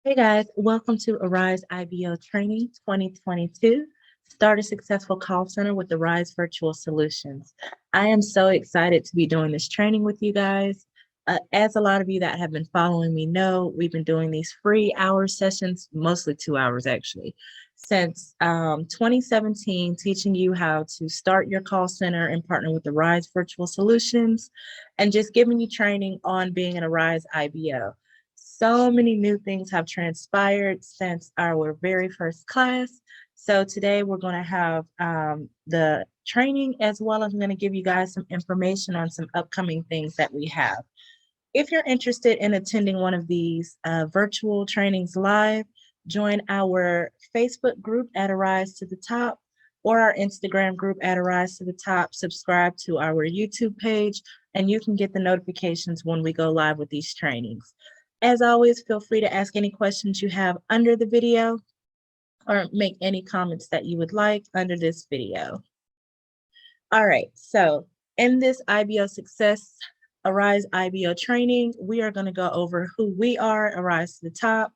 Hey guys, welcome to Arise IBO Training 2022. Start a successful call center with Arise Virtual Solutions. I am so excited to be doing this training with you guys. As a lot of you that have been following me know, we've been doing these free hour sessions, mostly 2 hours actually, since 2017, teaching you how to start your call center and partner with Arise Virtual Solutions, and just giving you training on being an Arise IBO. So many new things have transpired since our very first class. So today we're going to have the training, as well as I'm going to give you guys some information on some upcoming things that we have. If you're interested in attending one of these virtual trainings live, join our Facebook group at Arise to the Top or our Instagram group at Arise to the Top. Subscribe to our YouTube page, and you can get the notifications when we go live with these trainings. As always, feel free to ask any questions you have under the video or make any comments that you would like under this video. All right, so in this IBO Success Arise IBO training, we are going to go over who we are, Arise to the Top,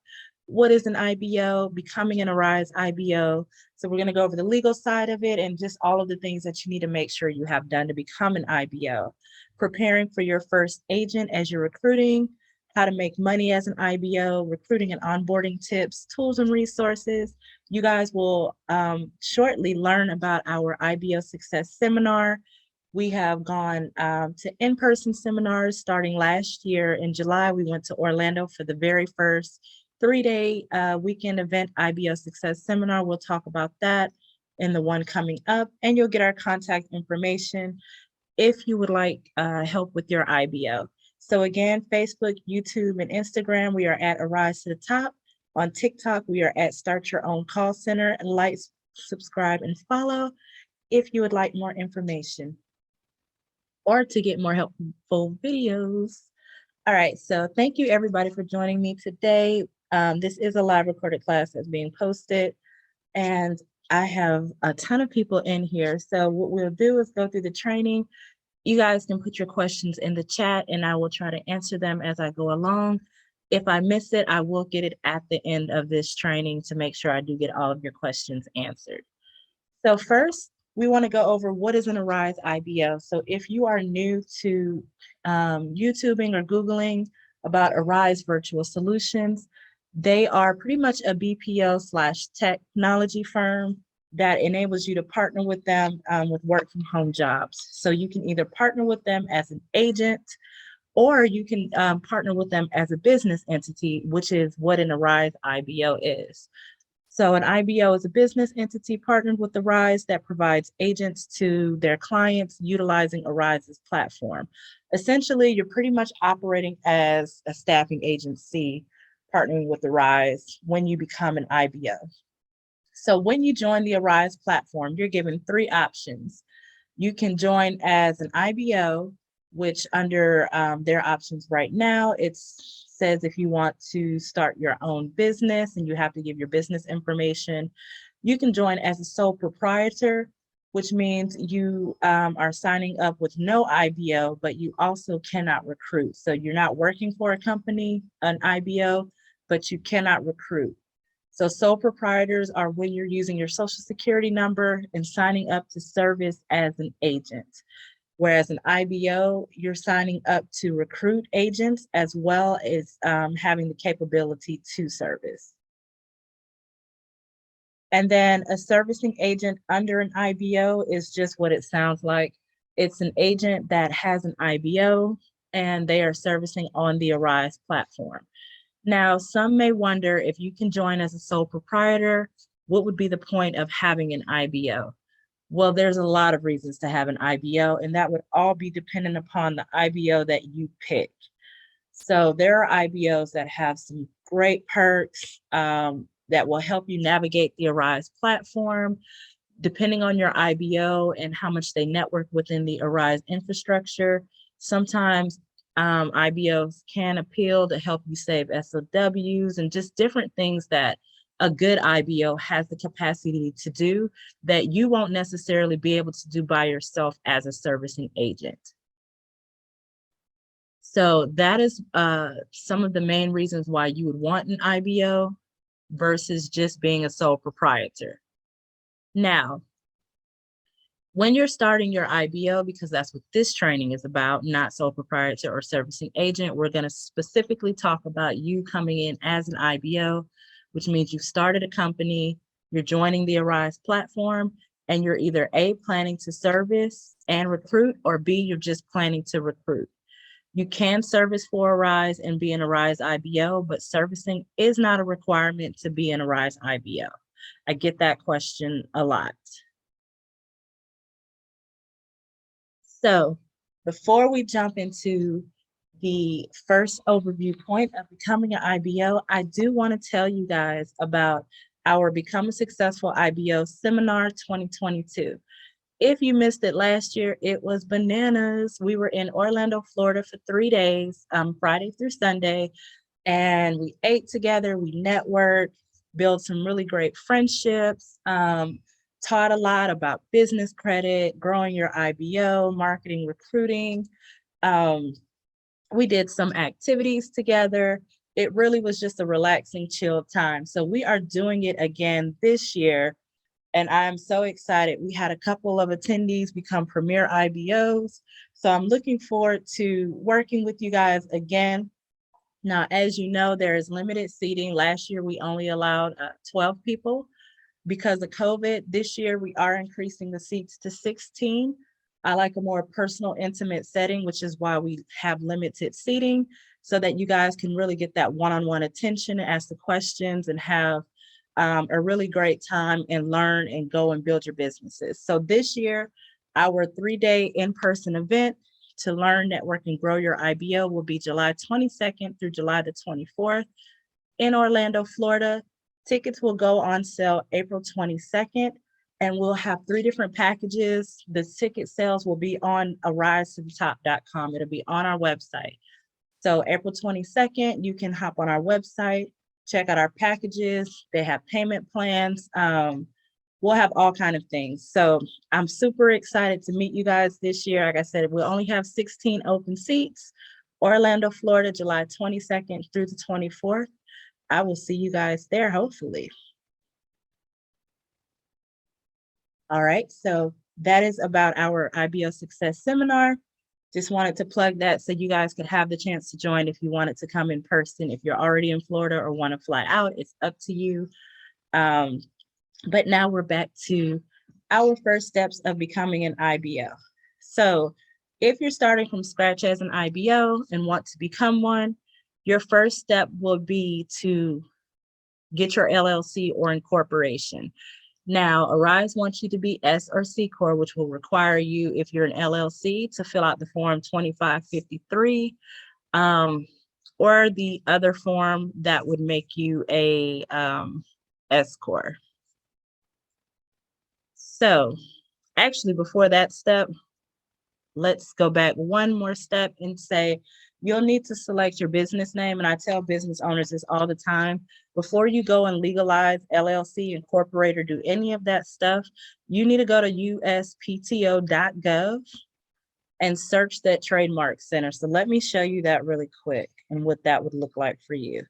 what is an IBO, becoming an Arise IBO. So we're going to go over the legal side of it and just all of the things that you need to make sure you have done to become an IBO. Preparing for your first agent as you're recruiting, how to make money as an IBO, recruiting and onboarding tips, tools and resources. You guys will shortly learn about our IBO Success Seminar. We have gone to in-person seminars starting last year. In July, we went to Orlando for the very first 3-day weekend event IBO Success Seminar. We'll talk about that in the one coming up, and you'll get our contact information if you would like help with your IBO. So again, Facebook, YouTube, and Instagram, we are at Arise to the Top. On TikTok, we are at Start Your Own Call Center. And like, subscribe, and follow if you would like more information or to get more helpful videos. All right, so thank you everybody for joining me today. This is a live recorded class that's being posted, and I have a ton of people in here. So what we'll do is go through the training. You guys can put your questions in the chat and I will try to answer them as I go along. If I miss it, I will get it at the end of this training to make sure I do get all of your questions answered. So first, we want to go over what is an Arise IBO. So if you are new to YouTubing or Googling about Arise Virtual Solutions, they are pretty much a BPO/technology firm that enables you to partner with them with work from home jobs. So you can either partner with them as an agent, or you can partner with them as a business entity, which is what an Arise IBO is. So an IBO is a business entity partnered with Arise that provides agents to their clients utilizing Arise's platform. Essentially, you're pretty much operating as a staffing agency partnering with Arise when you become an IBO. So when you join the Arise platform, you're given 3 options. You can join as an IBO, which under their options right now, it says if you want to start your own business and you have to give your business information. You can join as a sole proprietor, which means you are signing up with no IBO, but you also cannot recruit. So you're not working for a company, an IBO, but you cannot recruit. So sole proprietors are when you're using your social security number and signing up to service as an agent. Whereas an IBO, you're signing up to recruit agents as well as having the capability to service. And then a servicing agent under an IBO is just what it sounds like. It's an agent that has an IBO and they are servicing on the Arise platform. Now, some may wonder if you can join as a sole proprietor, what would be the point of having an IBO? Well, there's a lot of reasons to have an IBO, and that would all be dependent upon the IBO that you pick. So there are IBOs that have some great perks that will help you navigate the Arise platform. Depending on your IBO and how much they network within the Arise infrastructure, sometimes IBOs can appeal to help you save SOWs and just different things that a good IBO has the capacity to do that you won't necessarily be able to do by yourself as a servicing agent. So that is some of the main reasons why you would want an IBO versus just being a sole proprietor. Now, when you're starting your IBO, because that's what this training is about, not sole proprietor or servicing agent, we're going to specifically talk about you coming in as an IBO, which means you've started a company, you're joining the Arise platform, and you're either A, planning to service and recruit, or B, you're just planning to recruit. You can service for Arise and be an Arise IBO, but servicing is not a requirement to be an Arise IBO. I get that question a lot. So before we jump into the first overview point of becoming an IBO, I do want to tell you guys about our Become a Successful IBO Seminar 2022. If you missed it last year, it was bananas. We were in Orlando, Florida for 3 days, Friday through Sunday, and we ate together, we networked, built some really great friendships, taught a lot about business credit, growing your IBO, marketing, recruiting. We did some activities together. It really was just a relaxing, chill time. So we are doing it again this year, and I'm so excited. We had a couple of attendees become premier IBOs. So I'm looking forward to working with you guys again. Now, as you know, there is limited seating. Last year, we only allowed 12 people because of COVID. This year, we are increasing the seats to 16. I like a more personal, intimate setting, which is why we have limited seating so that you guys can really get that one-on-one attention, ask the questions, and have a really great time and learn and go and build your businesses. So this year, our 3-day in-person event to learn, network, and grow your IBO will be July 22nd through July the 24th in Orlando, Florida. Tickets will go on sale April 22nd, and we'll have 3 different packages. The ticket sales will be on arisetotop.com. It'll be on our website. So April 22nd, you can hop on our website, check out our packages. They have payment plans. We'll have all kinds of things. So I'm super excited to meet you guys this year. Like I said, we'll only have 16 open seats. Orlando, Florida, July 22nd through the 24th. I will see you guys there, hopefully. All right, so that is about our IBO Success Seminar. Just wanted to plug that so you guys could have the chance to join if you wanted to come in person. If you're already in Florida or want to fly out, it's up to you. But now we're back to our first steps of becoming an IBO. So if you're starting from scratch as an IBO and want to become one, your first step will be to get your LLC or incorporation. Now, Arise wants you to be S or C Corp, which will require you, if you're an LLC, to fill out the form 2553, or the other form that would make you a S Corp. So actually, before that step, let's go back one more step and say, you'll need to select your business name. And I tell business owners this all the time. Before you go and legalize LLC, incorporate, or do any of that stuff, you need to go to uspto.gov and search that trademark center. So let me show you that really quick and what that would look like for you.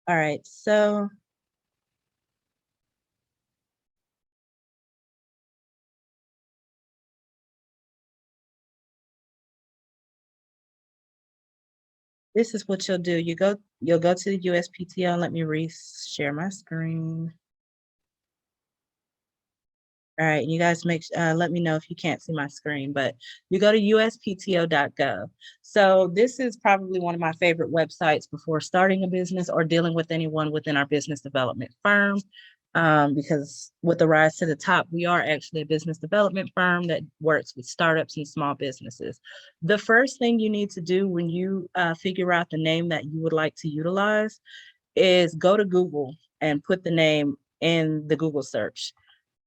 All right, so this is what you'll do. You'll go to the USPTO, and let me share my screen. All right, you guys let me know if you can't see my screen, but you go to uspto.gov. So this is probably one of my favorite websites before starting a business or dealing with anyone within our business development firm. Because with the Rise to the Top, we are actually a business development firm that works with startups and small businesses. The first thing you need to do when you figure out the name that you would like to utilize is go to Google and put the name in the Google search.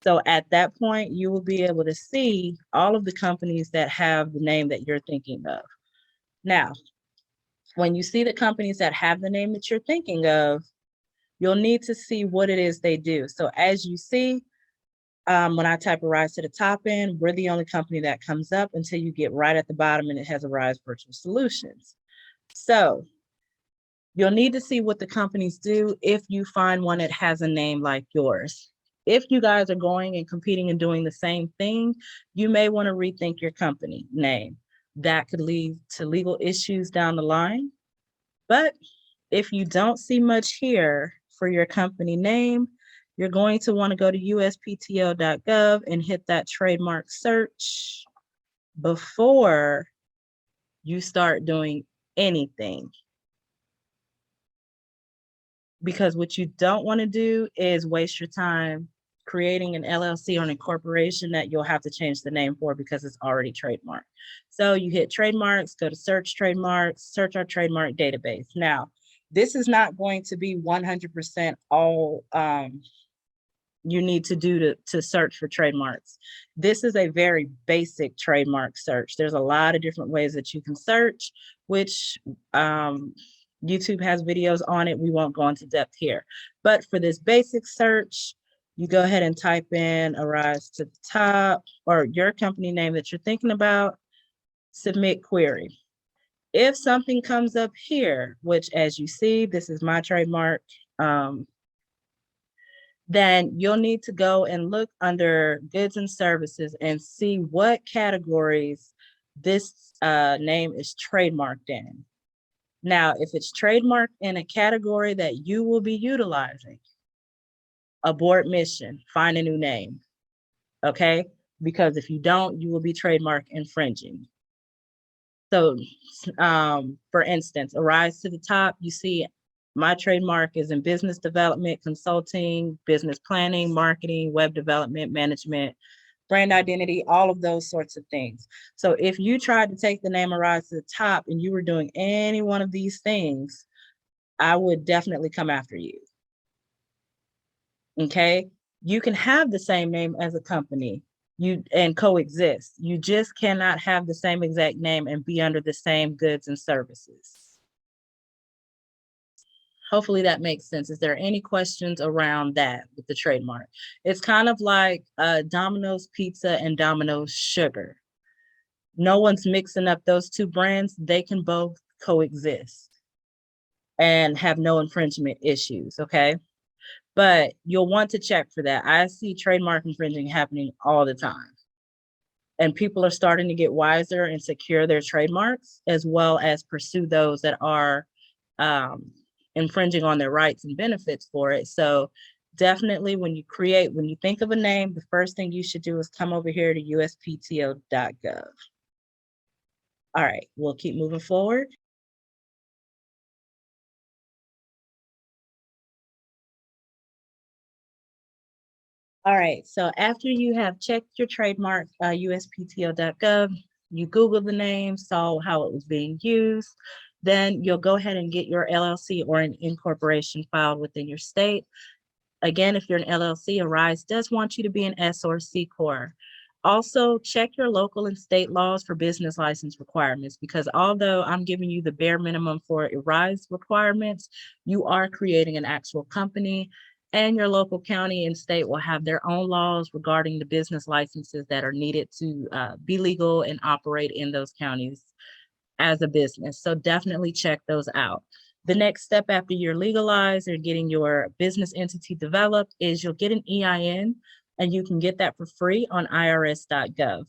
So at that point, you will be able to see all of the companies that have the name that you're thinking of. Now, When you see the companies that have the name that you're thinking of, you'll need to see what it is they do. So as you see, when I type Arise to the top end, we're the only company that comes up until you get right at the bottom and it has Arise Virtual Solutions. So you'll need to see what the companies do if you find one that has a name like yours. If you guys are going and competing and doing the same thing, you may want to rethink your company name. That could lead to legal issues down the line. But if you don't see much here for your company name, you're going to want to go to uspto.gov and hit that trademark search before you start doing anything. Because what you don't want to do is waste your time creating an LLC or an incorporation that you'll have to change the name for because it's already trademarked. So you hit trademarks, go to search trademarks, search our trademark database. Now, this is not going to be 100% all you need to do to search for trademarks. This is a very basic trademark search. There's a lot of different ways that you can search, which YouTube has videos on it. We won't go into depth here. But for this basic search, you go ahead and type in Arise to the top or your company name that you're thinking about, submit query. If something comes up here, which as you see, this is my trademark, then you'll need to go and look under goods and services and see what categories this name is trademarked in. Now, if it's trademarked in a category that you will be utilizing, abort mission, find a new name, okay? Because if you don't, you will be trademark infringing. So for instance, Arise to the top, you see my trademark is in business development, consulting, business planning, marketing, web development, management, brand identity, all of those sorts of things. So if you tried to take the name Arise to the top and you were doing any one of these things, I would definitely come after you. Okay? You can have the same name as a company and coexist. You just cannot have the same exact name and be under the same goods and services. Hopefully that makes sense. Is there any questions around that with the trademark? It's kind of like Domino's Pizza and Domino's Sugar. No one's mixing up those two brands. They can both coexist and have no infringement issues, okay? But you'll want to check for that. I see trademark infringing happening all the time. And people are starting to get wiser and secure their trademarks, as well as pursue those that are infringing on their rights and benefits for it. So definitely when you think of a name, the first thing you should do is come over here to uspto.gov. All right, we'll keep moving forward. All right, so after you have checked your trademark, uspto.gov, you Google the name, saw how it was being used, then you'll go ahead and get your LLC or an incorporation filed within your state. Again, if you're an LLC, Arise does want you to be an S or C Corp. Also, check your local and state laws for business license requirements, because although I'm giving you the bare minimum for Arise requirements, you are creating an actual company, and your local county and state will have their own laws regarding the business licenses that are needed to be legal and operate in those counties as a business. So definitely check those out. The next step after you're legalized or getting your business entity developed is you'll get an EIN, and you can get that for free on irs.gov.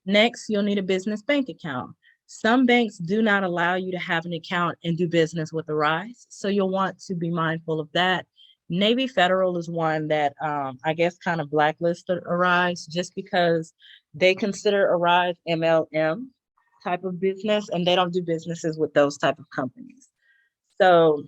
Next, you'll need a business bank account. Some banks do not allow you to have an account and do business with Arise, so you'll want to be mindful of that. Navy Federal is one that I guess kind of blacklisted Arise just because they consider Arise MLM type of business, and they don't do businesses with those type of companies. So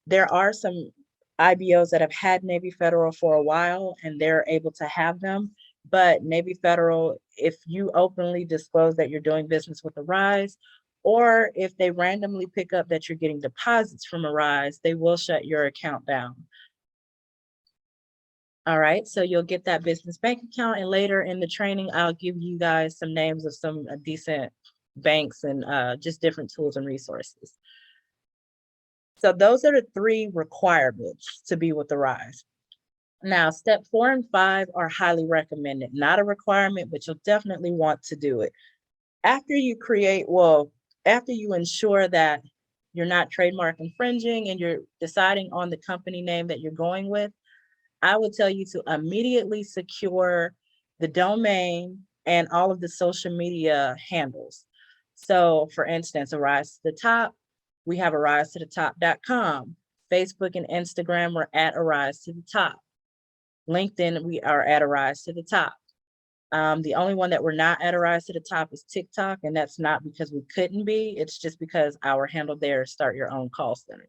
there are some IBOs that have had Navy Federal for a while and they're able to have them. But Navy Federal, if you openly disclose that you're doing business with Arise, or if they randomly pick up that you're getting deposits from Arise, they will shut your account down. All right, so you'll get that business bank account, and later in the training, I'll give you guys some names of some decent banks and just different tools and resources. So those are the 3 requirements to be with Arise. Now, step 4 and 5 are highly recommended, not a requirement, but you'll definitely want to do it. After you after you ensure that you're not trademark infringing and you're deciding on the company name that you're going with, I would tell you to immediately secure the domain and all of the social media handles. So for instance, Arise to the Top, we have arise-to-the-top.com. Facebook and Instagram, we're at Arise to the Top. LinkedIn, we are at Arise to the Top. The only one that we're not at Arise to the Top is TikTok, and that's not because we couldn't be, it's just because our handle there is Start Your Own Call Center.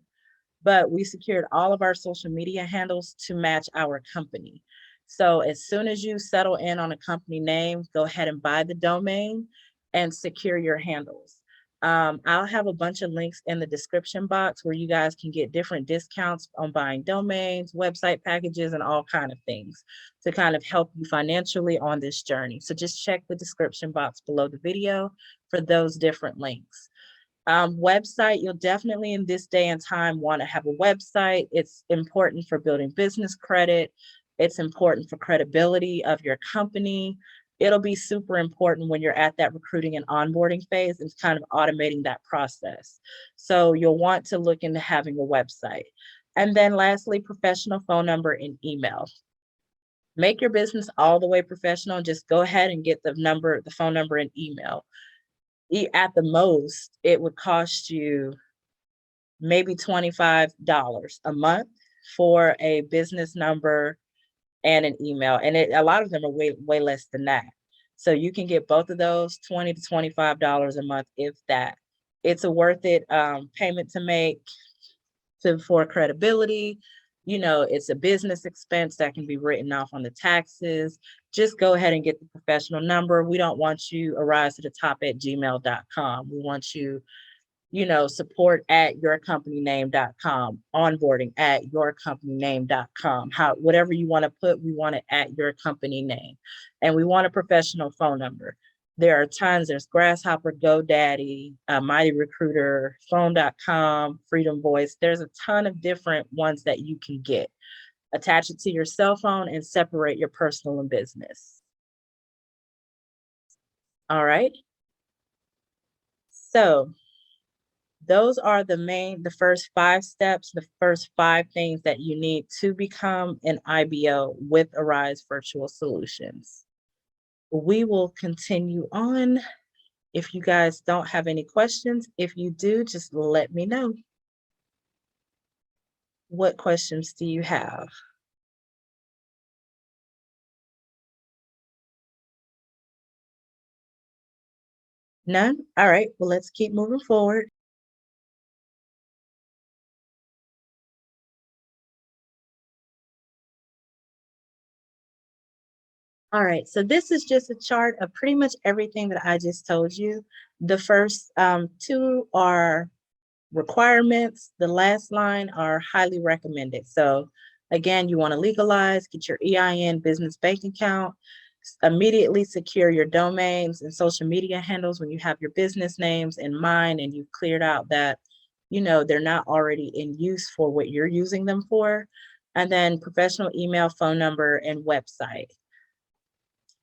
But we secured all of our social media handles to match our company. So as soon as you settle in on a company name, go ahead and buy the domain and secure your handles. I'll have a bunch of links in the description box where you guys can get different discounts on buying domains, website packages, and all kind of things to kind of help you financially on this journey. So just check the description box below the video for those different links. Website, you'll definitely in this day and time want to have a website. It's important for building business credit. It's important for credibility of your company. It'll be super important when you're at that recruiting and onboarding phase. It's kind of automating that process. So you'll want to look into having a website. And then lastly, professional phone number and email. Make your business all the way professional. Just go ahead and get the phone number and email. At the most, it would cost you maybe $25 a month for a business number and an email. And a lot of them are way less than that. So you can get both of those, $20 to $25 a month, if that. It's a worth it payment to make for credibility. You know, it's a business expense that can be written off on the taxes. Just go ahead and get the professional number. We don't want you arise-to-the-top@gmail.com. We want you, support at yourcompanyname.com, onboarding at yourcompanyname.com. Whatever you want to put, we want it at your company name. And we want a professional phone number. There are tons. There's Grasshopper, GoDaddy, Mighty Recruiter, Phone.com, Freedom Voice. There's a ton of different ones that you can get. Attach it to your cell phone and separate your personal and business. All right. So those are the first 5 steps, the first 5 things that you need to become an IBO with Arise Virtual Solutions. We will continue on. If you guys don't have any questions, if you do, just let me know. What questions do you have? None? All right, well, let's keep moving forward. All right, so this is just a chart of pretty much everything that I just told you. The first 2 are requirements. The last line are highly recommended. So again, you want to legalize, get your EIN, business bank account, immediately secure your domains and social media handles when you have your business names in mind and you've cleared out that, they're not already in use for what you're using them for. And then professional email, phone number, and website.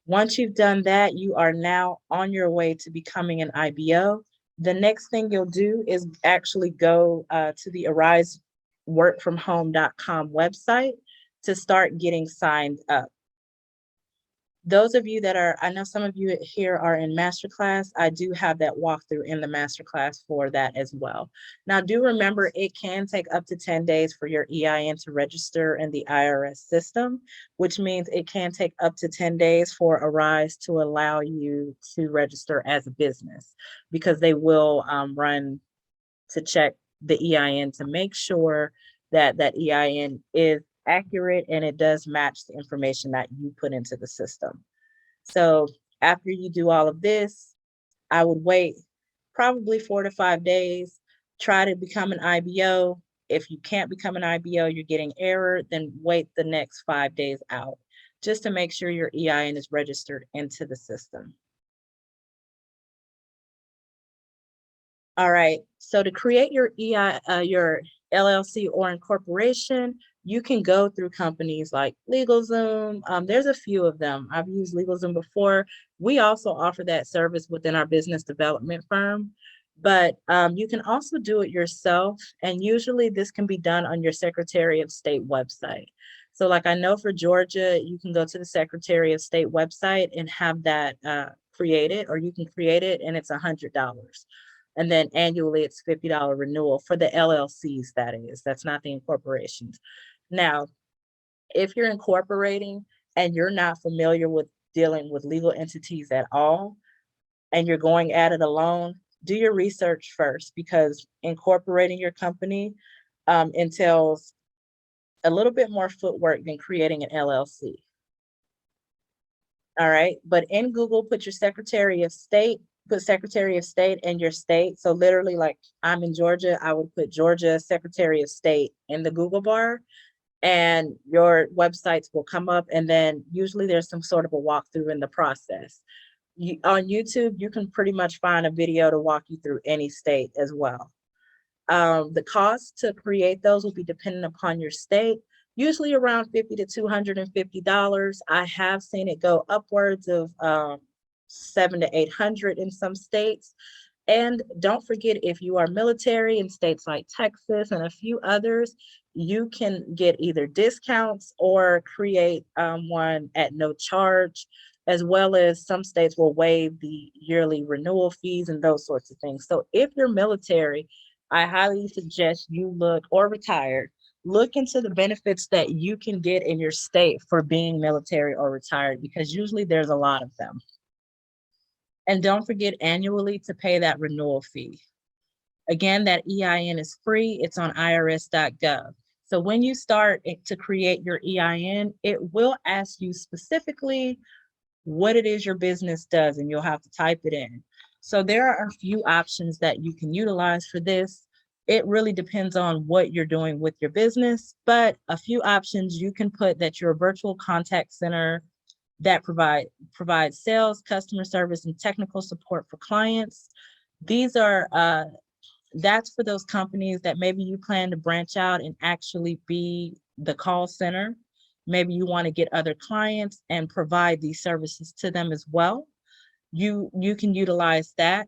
Once you've done that, you are now on your way to becoming an IBO. The next thing you'll do is actually go to the ariseworkfromhome.com website to start getting signed up. Those of you I know some of you here are in Masterclass. I do have that walkthrough in the Masterclass for that as well. Now, do remember it can take up to 10 days for your EIN to register in the IRS system, which means it can take up to 10 days for Arise to allow you to register as a business, because they will run to check the EIN to make sure that that EIN is accurate and it does match the information that you put into the system. So after you do all of this, I would wait probably 4 to 5 days, try to become an IBO. If you can't become an IBO, you're getting error, then wait the next 5 days out just to make sure your EIN is registered into the system. All right. So to create your your LLC or incorporation, you can go through companies like LegalZoom. There's a few of them. I've used LegalZoom before. We also offer that service within our business development firm, but you can also do it yourself. And usually this can be done on your Secretary of State website. So like I know for Georgia, you can go to the Secretary of State website and have that created, or you can create it and it's $100. And then annually it's $50 renewal for the LLCs, that is. That's not the incorporations. Now, if you're incorporating and you're not familiar with dealing with legal entities at all, and you're going at it alone, do your research first, because incorporating your company entails a little bit more footwork than creating an LLC. All right. But in Google, put your Secretary of State, put Secretary of State in your state. So literally, like I'm in Georgia, I would put Georgia Secretary of State in the Google bar, and your websites will come up. And then usually there's some sort of a walkthrough in the process. On YouTube, you can pretty much find a video to walk you through any state as well. The cost to create those will be dependent upon your state, usually around $50 to $250. I have seen it go upwards of $700 to $800 in some states. And don't forget, if you are military in states like Texas and a few others, you can get either discounts or create one at no charge, as well as some states will waive the yearly renewal fees and those sorts of things. So if you're military, I highly suggest you look, or retired, look into the benefits that you can get in your state for being military or retired, because usually there's a lot of them. And don't forget annually to pay that renewal fee. Again, that EIN is free. It's on irs.gov. So when you start to create your EIN, it will ask you specifically what it is your business does, and you'll have to type it in. So there are a few options that you can utilize for this. It really depends on what you're doing with your business, but a few options you can put that you're a virtual contact center that provide sales, customer service, and technical support for clients. These are that's for those companies that maybe you plan to branch out and actually be the call center. Maybe you want to get other clients and provide these services to them as well. You can utilize that.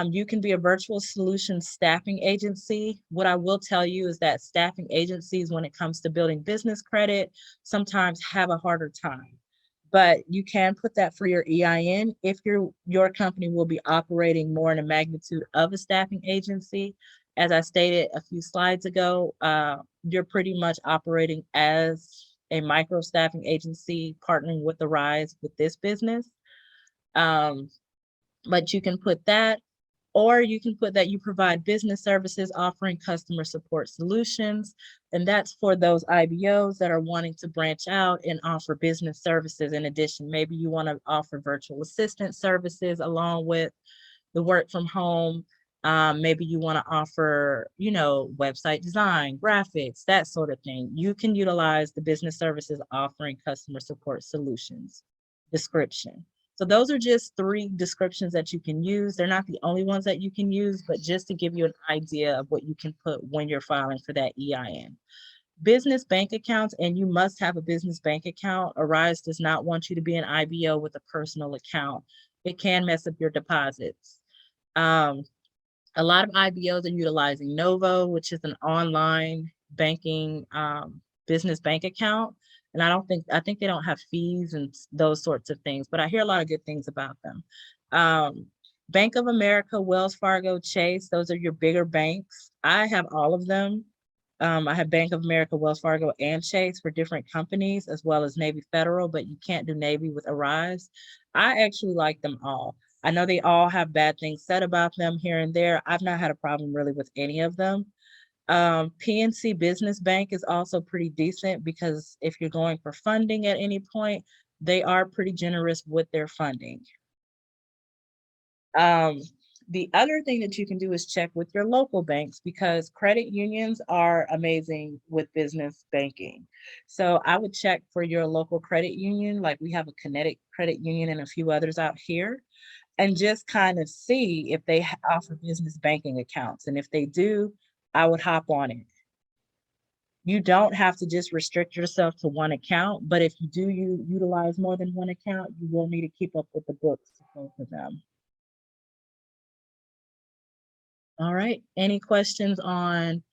You can be a virtual solution staffing agency. What I will tell you is that staffing agencies, when it comes to building business credit, sometimes have a harder time. But you can put that for your EIN if your company will be operating more in a magnitude of a staffing agency. As I stated a few slides ago, you're pretty much operating as a micro staffing agency partnering with the Rise with this business. But you can put that, or you can put that you provide business services offering customer support solutions. And that's for those IBOs that are wanting to branch out and offer business services. In addition, maybe you want to offer virtual assistant services along with the work from home. Maybe you want to offer, website design, graphics, that sort of thing. You can utilize the business services offering customer support solutions description. So those are just 3 descriptions that you can use. They're not the only ones that you can use, but just to give you an idea of what you can put when you're filing for that EIN. Business bank accounts, and you must have a business bank account. Arise does not want you to be an IBO with a personal account. It can mess up your deposits. A lot of IBOs are utilizing Novo, which is an online banking business bank account. And I think they don't have fees and those sorts of things, but I hear a lot of good things about them. Bank of America, Wells Fargo, Chase, those are your bigger banks. I have all of them. I have Bank of America, Wells Fargo, and Chase for different companies, as well as Navy Federal, but you can't do Navy with Arise. I actually like them all. I know they all have bad things said about them here and there. I've not had a problem really with any of them. PNC Business Bank is also pretty decent, because if you're going for funding at any point, they are pretty generous with their funding. The other thing that you can do is check with your local banks, because credit unions are amazing with business banking. So I would check for your local credit union. Like we have a Kinetic Credit Union and a few others out here. and just kind of see if they offer business banking accounts. And if they do, I would hop on it. You don't have to just restrict yourself to one account, but if you do utilize more than one account, you will need to keep up with the books of both of them. All right. Any questions on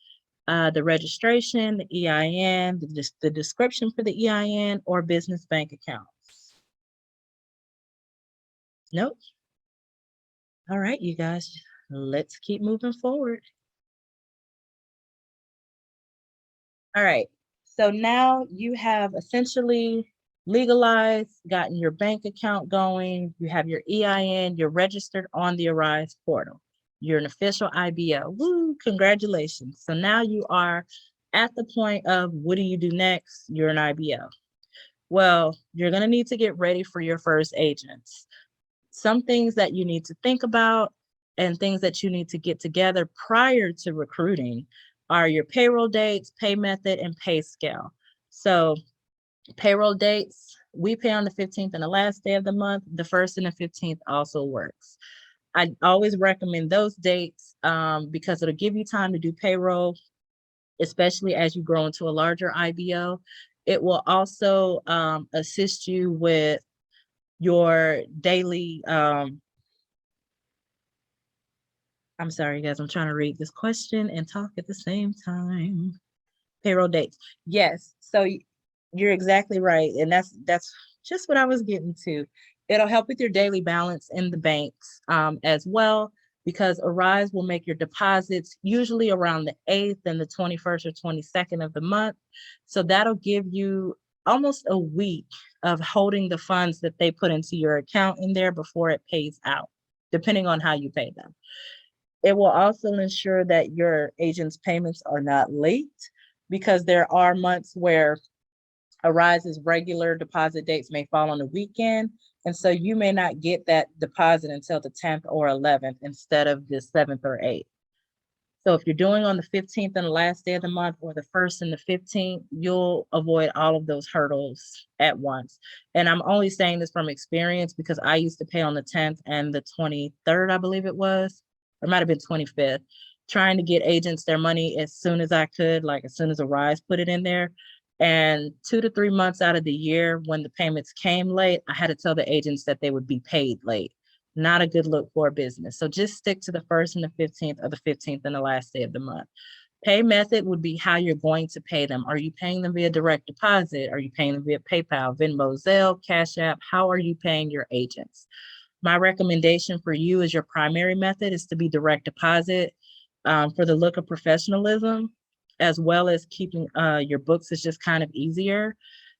the registration, the EIN, the description for the EIN, or business bank accounts? Nope. All right, you guys, let's keep moving forward. All right. So now you have essentially legalized, gotten your bank account going, you have your EIN, you're registered on the Arise portal. You're an official IBO. Woo, congratulations. So now you are at the point of what do you do next? You're an IBO. Well, you're going to need to get ready for your first agents. Some things that you need to think about and things that you need to get together prior to recruiting are your payroll dates, pay method, and pay scale. So payroll dates, we pay on the 15th and the last day of the month. The 1st and the 15th also works. I always recommend those dates because it'll give you time to do payroll, especially as you grow into a larger IBO. It will also assist you with your daily, I'm sorry, guys, I'm trying to read this question and talk at the same time. Payroll dates. Yes, so you're exactly right. And that's just what I was getting to. It'll help with your daily balance in the banks as well, because Arise will make your deposits usually around the 8th and the 21st or 22nd of the month. So that'll give you almost a week of holding the funds that they put into your account in there before it pays out, depending on how you pay them. It will also ensure that your agent's payments are not late, because there are months where Arise's regular deposit dates may fall on the weekend. And so you may not get that deposit until the 10th or 11th instead of the 7th or 8th. So if you're doing on the 15th and the last day of the month, or the 1st and the 15th, you'll avoid all of those hurdles at once. And I'm only saying this from experience because I used to pay on the 10th and the 23rd, I believe it was, or it might have been 25th, trying to get agents their money as soon as I could, like as soon as Arise put it in there. And 2 to 3 months out of the year, when the payments came late, I had to tell the agents that they would be paid late. Not a good look for a business. So just stick to the 1st and the 15th, or the 15th and the last day of the month. Pay method would be how you're going to pay them. Are you paying them via direct deposit? Are you paying them via PayPal, Venmo, Zelle, Cash App? How are you paying your agents? My recommendation for you as your primary method is to be direct deposit for the look of professionalism, as well as keeping your books is just kind of easier.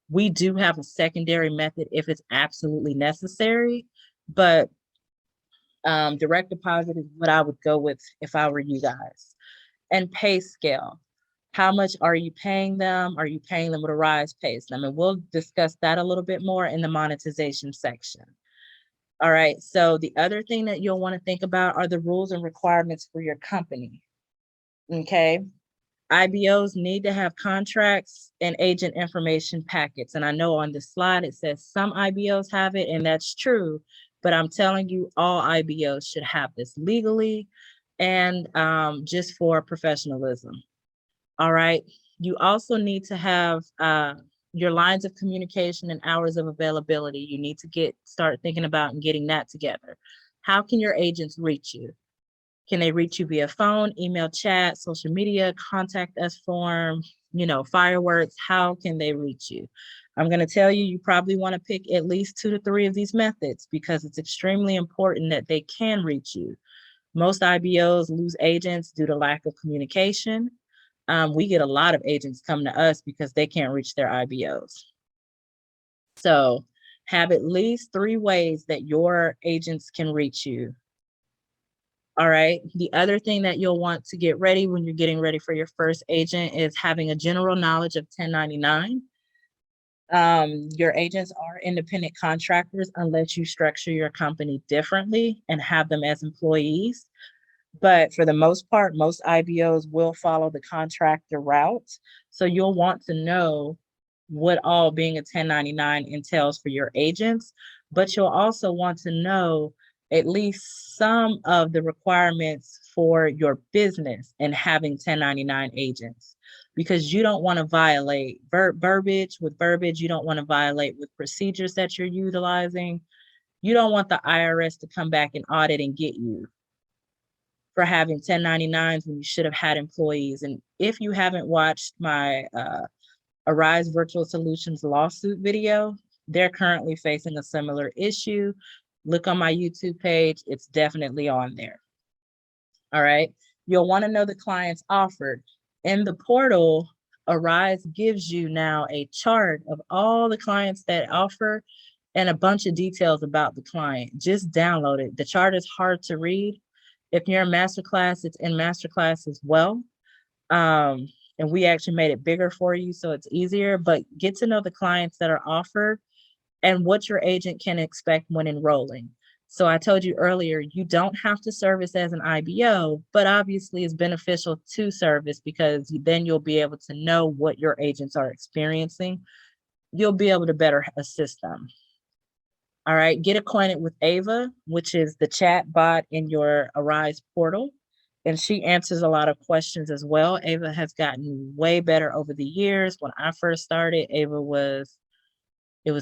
We do have a secondary method if it's absolutely necessary, but direct deposit is what I would go with if I were you guys. And pay scale. How much are you paying them? Are you paying them what Arise pays them? And we'll discuss that a little bit more in the monetization section. All right, so the other thing that you'll want to think about are the rules and requirements for your company. Okay, IBOs need to have contracts and agent information packets. And I know on this slide it says some IBOs have it, and that's true, but I'm telling you, all IBOs should have this legally and just for professionalism. All right. You also need to have your lines of communication and hours of availability. You need to start thinking about and getting that together. How can your agents reach you? Can they reach you via phone, email, chat, social media, contact us form, fireworks? How can they reach you? I'm going to tell you, you probably want to pick at least 2 to 3 of these methods because it's extremely important that they can reach you. Most IBOs lose agents due to lack of communication. We get a lot of agents come to us because they can't reach their IBOs. So have at least 3 ways that your agents can reach you. All right. The other thing that you'll want to get ready when you're getting ready for your first agent is having a general knowledge of 1099. Your agents are independent contractors unless you structure your company differently and have them as employees. But for the most part, most IBOs will follow the contractor route. So you'll want to know what all being a 1099 entails for your agents, but you'll also want to know at least some of the requirements for your business and having 1099 agents, because you don't want to violate verbiage with verbiage. You don't want to violate with procedures that you're utilizing. You don't want the IRS to come back and audit and get you for having 1099s when you should have had employees. And if you haven't watched my Arise Virtual Solutions lawsuit video, they're currently facing a similar issue. Look on my YouTube page, it's definitely on there. All right. You'll want to know the clients offered. In the portal, Arise gives you now a chart of all the clients that offer and a bunch of details about the client. Just download it. The chart is hard to read. If you're in Masterclass, it's in Masterclass as well. And we actually made it bigger for you so it's easier, but get to know the clients that are offered and what your agent can expect when enrolling. So I told you earlier, you don't have to service as an IBO, but obviously it's beneficial to service because then you'll be able to know what your agents are experiencing. You'll be able to better assist them. All right, get acquainted with Ava, which is the chat bot in your Arise portal. And she answers a lot of questions as well. Ava has gotten way better over the years. When I first started, it was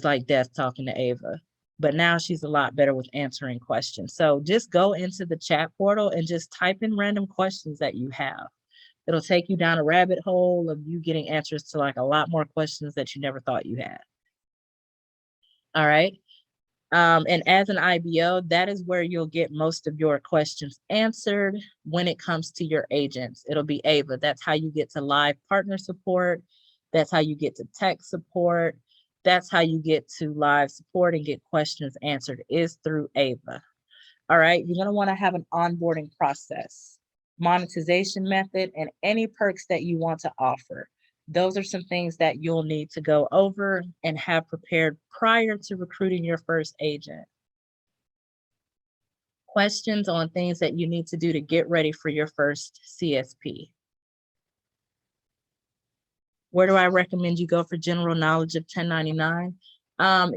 like death talking to Ava. But now she's a lot better with answering questions. So just go into the chat portal and just type in random questions that you have. It'll take you down a rabbit hole of you getting answers to like a lot more questions that you never thought you had. All right. And as an IBO, that is where you'll get most of your questions answered when it comes to your agents. It'll be Ava. That's how you get to live partner support. That's how you get to tech support. That's how you get to live support and get questions answered is through Ava. All right. You're going to want to have an onboarding process, monetization method, and any perks that you want to offer. Those are some things that you'll need to go over and have prepared prior to recruiting your first agent. Questions on things that you need to do to get ready for your first CSP. Where do I recommend you go for general knowledge of 1099?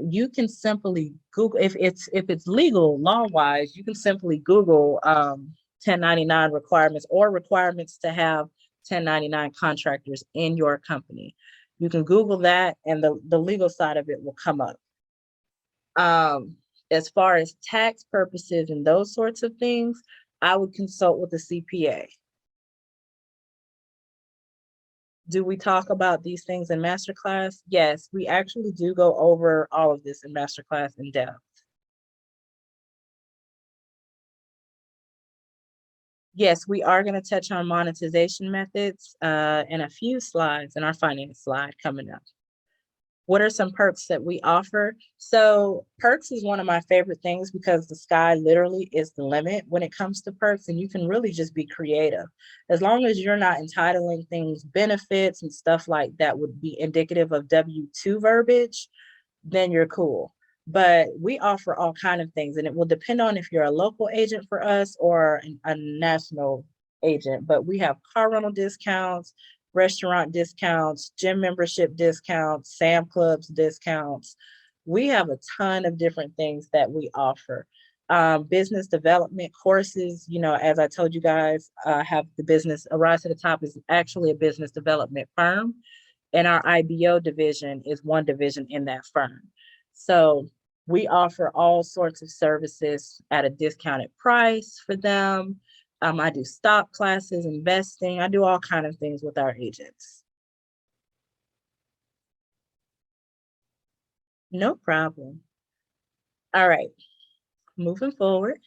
You can simply Google, if it's legal law-wise, you can simply Google 1099 requirements or requirements to have 1099 contractors in your company. You can Google that and the legal side of it will come up. As far as tax purposes and those sorts of things, I would consult with a CPA. Do we talk about these things in Masterclass? Yes, we actually do go over all of this in Masterclass in depth. Yes, we are going to touch on monetization methods in a few slides in our finance slide coming up. What are some perks that we offer? So perks is one of my favorite things because the sky literally is the limit when it comes to perks, and you can really just be creative. As long as you're not entitling things, benefits and stuff like that would be indicative of W-2 verbiage, then you're cool. But we offer all kinds of things, and it will depend on if you're a local agent for us or a national agent. But we have car rental discounts, restaurant discounts, gym membership discounts, Sam Clubs discounts. We have a ton of different things that we offer. Business development courses, you know, as I told you guys, have the business, Arise to the Top is actually a business development firm. And our IBO division is one division in that firm. So we offer all sorts of services at a discounted price for them. I do stock classes, investing. I do all kinds of things with our agents. No problem. All right, moving forward.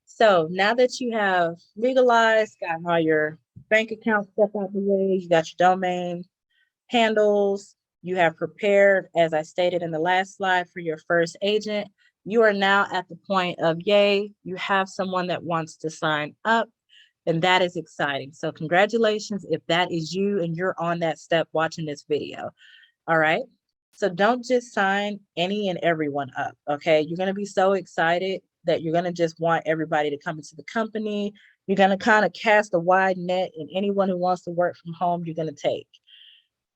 So now that you have legalized, got all your bank account stuff out the way, you got your domain handles, you have prepared, as I stated in the last slide, for your first agent, you are now at the point of, yay, you have someone that wants to sign up, and that is exciting. So congratulations if that is you and you're on that step watching this video. All right. So don't just sign any and everyone up. Okay. You're going to be so excited that you're going to just want everybody to come into the company. You're going to kind of cast a wide net, and anyone who wants to work from home, you're going to take.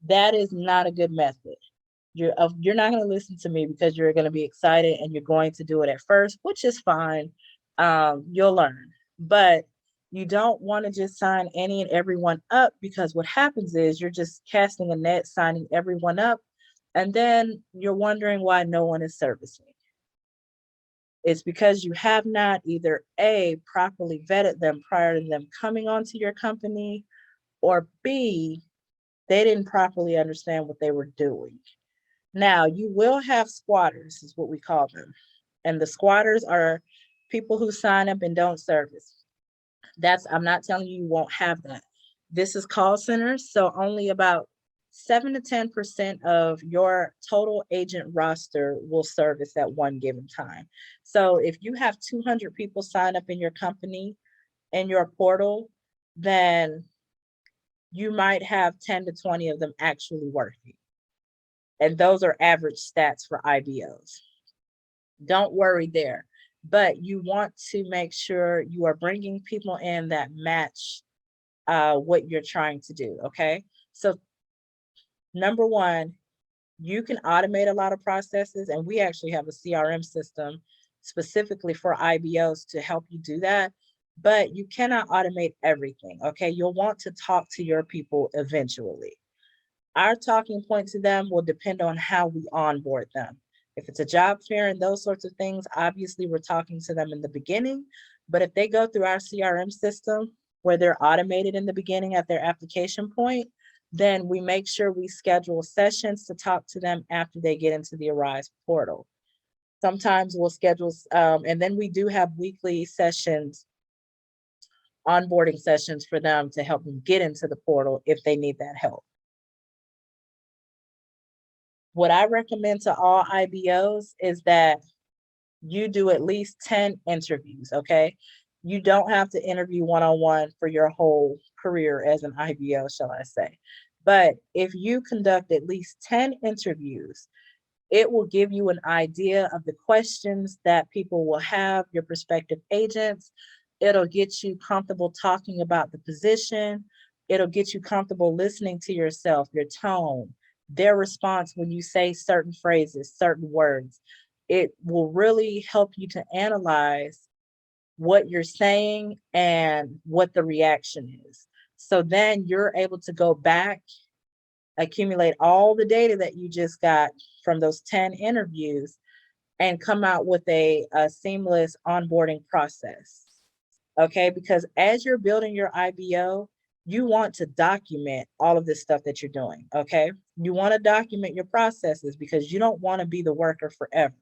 That is not a good method. you're not going to listen to me because you're going to be excited and you're going to do it at first, which is fine. You'll learn, but you don't want to just sign any and everyone up, because what happens is you're just casting a net, signing everyone up, and then you're wondering why no one is servicing. It's because you have not either A, properly vetted them prior to them coming onto your company, or B, they didn't properly understand what they were doing. Now, you will have squatters, is what we call them. And the squatters are people who sign up and don't service. I'm not telling you won't have that. This is call centers, so only about 7 to 10% of your total agent roster will service at one given time. So if you have 200 people sign up in your company, in your portal, then you might have 10 to 20 of them actually working. And those are average stats for IBOs. Don't worry there, but you want to make sure you are bringing people in that match what you're trying to do, okay? So number one, you can automate a lot of processes, and we actually have a CRM system specifically for IBOs to help you do that, but you cannot automate everything, okay? You'll want to talk to your people eventually. Our talking point to them will depend on how we onboard them. If it's a job fair and those sorts of things, obviously we're talking to them in the beginning, but if they go through our CRM system where they're automated in the beginning at their application point, then we make sure we schedule sessions to talk to them after they get into the Arise portal. Sometimes we'll schedule, and then we do have weekly sessions, onboarding sessions for them to help them get into the portal if they need that help. What I recommend to all IBOs is that you do at least 10 interviews, okay? You don't have to interview one-on-one for your whole career as an IBO, shall I say. But if you conduct at least 10 interviews, it will give you an idea of the questions that people will have, your prospective agents. It'll get you comfortable talking about the position. It'll get you comfortable listening to yourself, your tone, their response when you say certain phrases, certain words. It will really help you to analyze what you're saying and what the reaction is. So then you're able to go back, accumulate all the data that you just got from those 10 interviews, and come out with a seamless onboarding process. Okay, because as you're building your IBO, you want to document all of this stuff that you're doing, okay? You want to document your processes because you don't want to be the worker forever.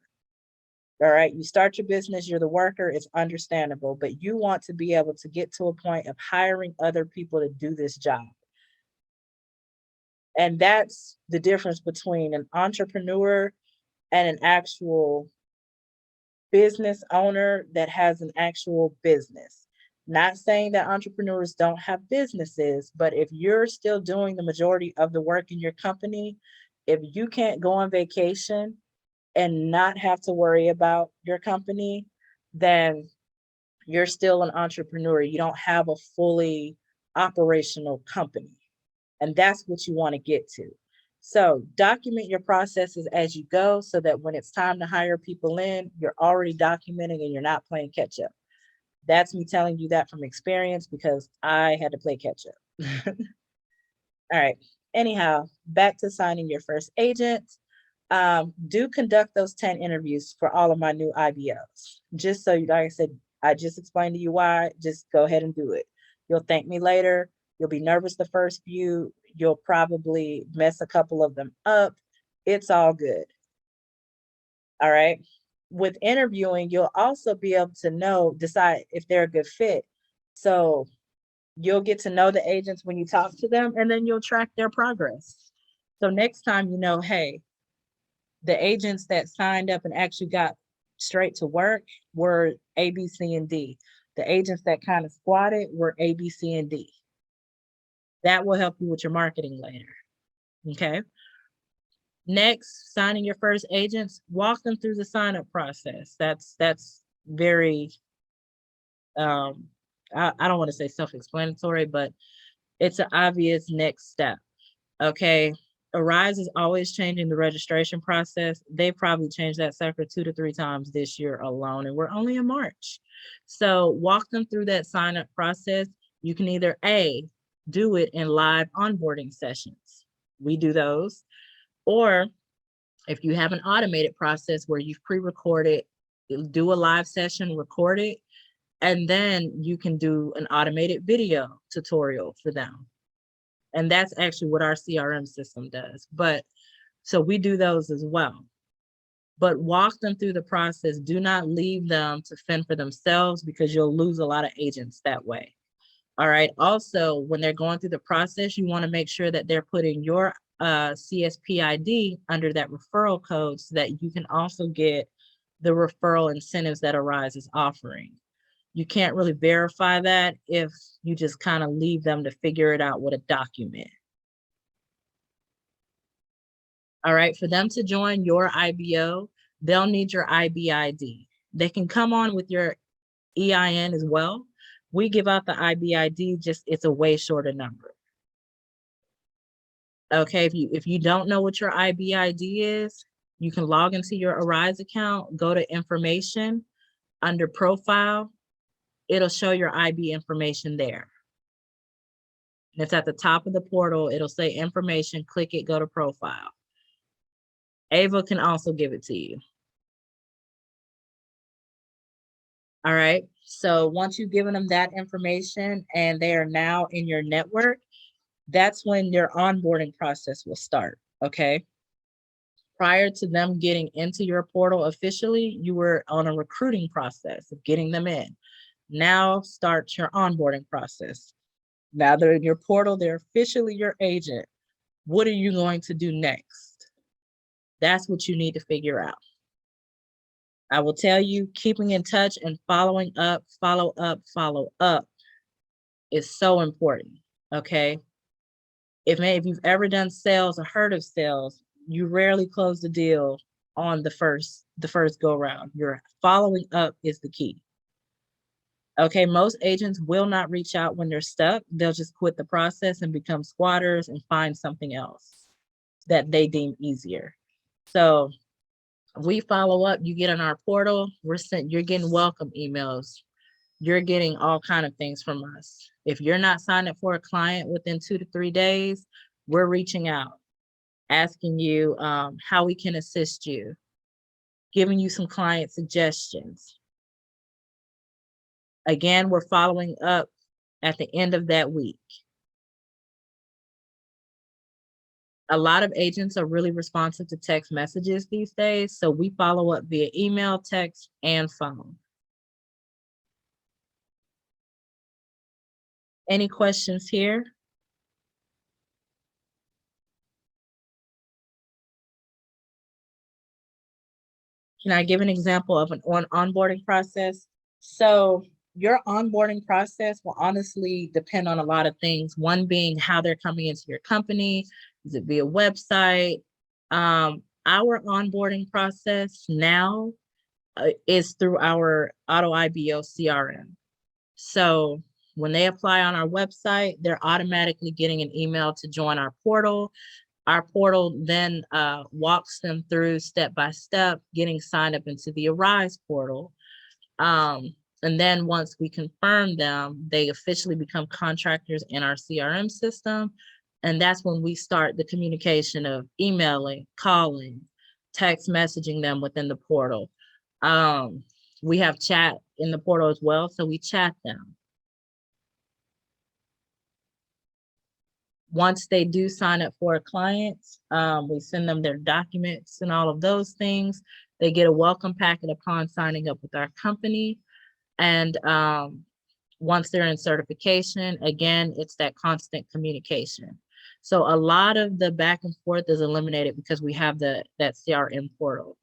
All right, you start your business, you're the worker, it's understandable, but you want to be able to get to a point of hiring other people to do this job. And that's the difference between an entrepreneur and an actual business owner that has an actual business. Not saying that entrepreneurs don't have businesses, but if you're still doing the majority of the work in your company, if you can't go on vacation and not have to worry about your company, then you're still an entrepreneur. You don't have a fully operational company. And that's what you want to get to. So document your processes as you go so that when it's time to hire people in, you're already documenting and you're not playing catch up. That's me telling you that from experience because I had to play catch up. All right. Anyhow, back to signing your first agent. Do conduct those 10 interviews for all of my new IBOs. Just so, like I said, I just explained to you why. Just go ahead and do it. You'll thank me later. You'll be nervous the first few. You'll probably mess a couple of them up. It's all good. All right. With interviewing, you'll also be able to decide if they're a good fit. So you'll get to know the agents when you talk to them, and then you'll track their progress. So next time, hey, the agents that signed up and actually got straight to work were A, B, C, and D. The agents that kind of squatted were A, B, C, and D. That will help you with your marketing later. Okay. Next, signing your first agents, walk them through the sign-up process. That's very, I don't want to say self-explanatory, but it's an obvious next step. Okay. Arise is always changing the registration process. They probably changed that sucker 2 to 3 times this year alone, and we're only in March. So walk them through that sign up process. You can either A, do it in live onboarding sessions. We do those. Or if you have an automated process where you've pre-recorded, do a live session, record it, and then you can do an automated video tutorial for them. And that's actually what our CRM system does. But so we do those as well. But walk them through the process. Do not leave them to fend for themselves, because you'll lose a lot of agents that way. All right. Also, when they're going through the process, you want to make sure that they're putting your CSP ID under that referral code so that you can also get the referral incentives that Arise is offering. You can't really verify that if you just kind of leave them to figure it out with a document. All right, for them to join your IBO, they'll need your IB ID. They can come on with your EIN as well. We give out the IB ID, just it's a way shorter number. Okay, if you don't know what your IB ID is, you can log into your Arise account, go to information, under profile, it'll show your IB information there. And it's at the top of the portal. It'll say information, click it, go to profile. Ava can also give it to you. All right, so once you've given them that information and they are now in your network, that's when your onboarding process will start, okay? Prior to them getting into your portal officially, you were on a recruiting process of getting them in. Now starts your onboarding process. Now they're in your portal, they're officially your agent. What are you going to do next? That's what you need to figure out. I will tell you, keeping in touch and following up, follow up is so important, okay? If you've ever done sales or heard of sales, you rarely close the deal on the first go round. Your following up is the key. Okay, most agents will not reach out when they're stuck. They'll just quit the process and become squatters and find something else that they deem easier. So we follow up, you get on our portal, you're getting welcome emails. You're getting all kind of things from us. If you're not signed up for a client within 2 to 3 days, we're reaching out, asking you how we can assist you, giving you some client suggestions. Again, we're following up at the end of that week. A lot of agents are really responsive to text messages these days, so we follow up via email, text, and phone. Any questions here? Can I give an example of an onboarding process? So your onboarding process will honestly depend on a lot of things. One being how they're coming into your company. Is it via website? Our onboarding process now is through our Auto IBO CRM. So when they apply on our website, they're automatically getting an email to join our portal. Our portal then walks them through step by step, getting signed up into the Arise portal. And then once we confirm them, they officially become contractors in our CRM system. And that's when we start the communication of emailing, calling, text messaging them within the portal. We have chat in the portal as well, so we chat them. Once they do sign up for a client, we send them their documents and all of those things. They get a welcome packet upon signing up with our company. And once they're in certification, again, it's that constant communication. So a lot of the back and forth is eliminated because we have that CRM portal.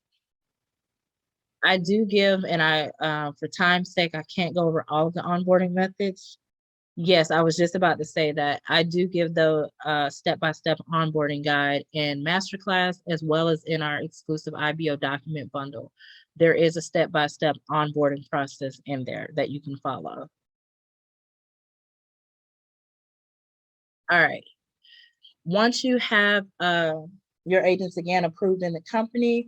I do give, and for time's sake, I can't go over all of the onboarding methods. Yes, I was just about to say that. I do give the step-by-step onboarding guide in Masterclass, as well as in our exclusive IBO document bundle. There is a step-by-step onboarding process in there that you can follow. All right. Once you have your agents again approved in the company,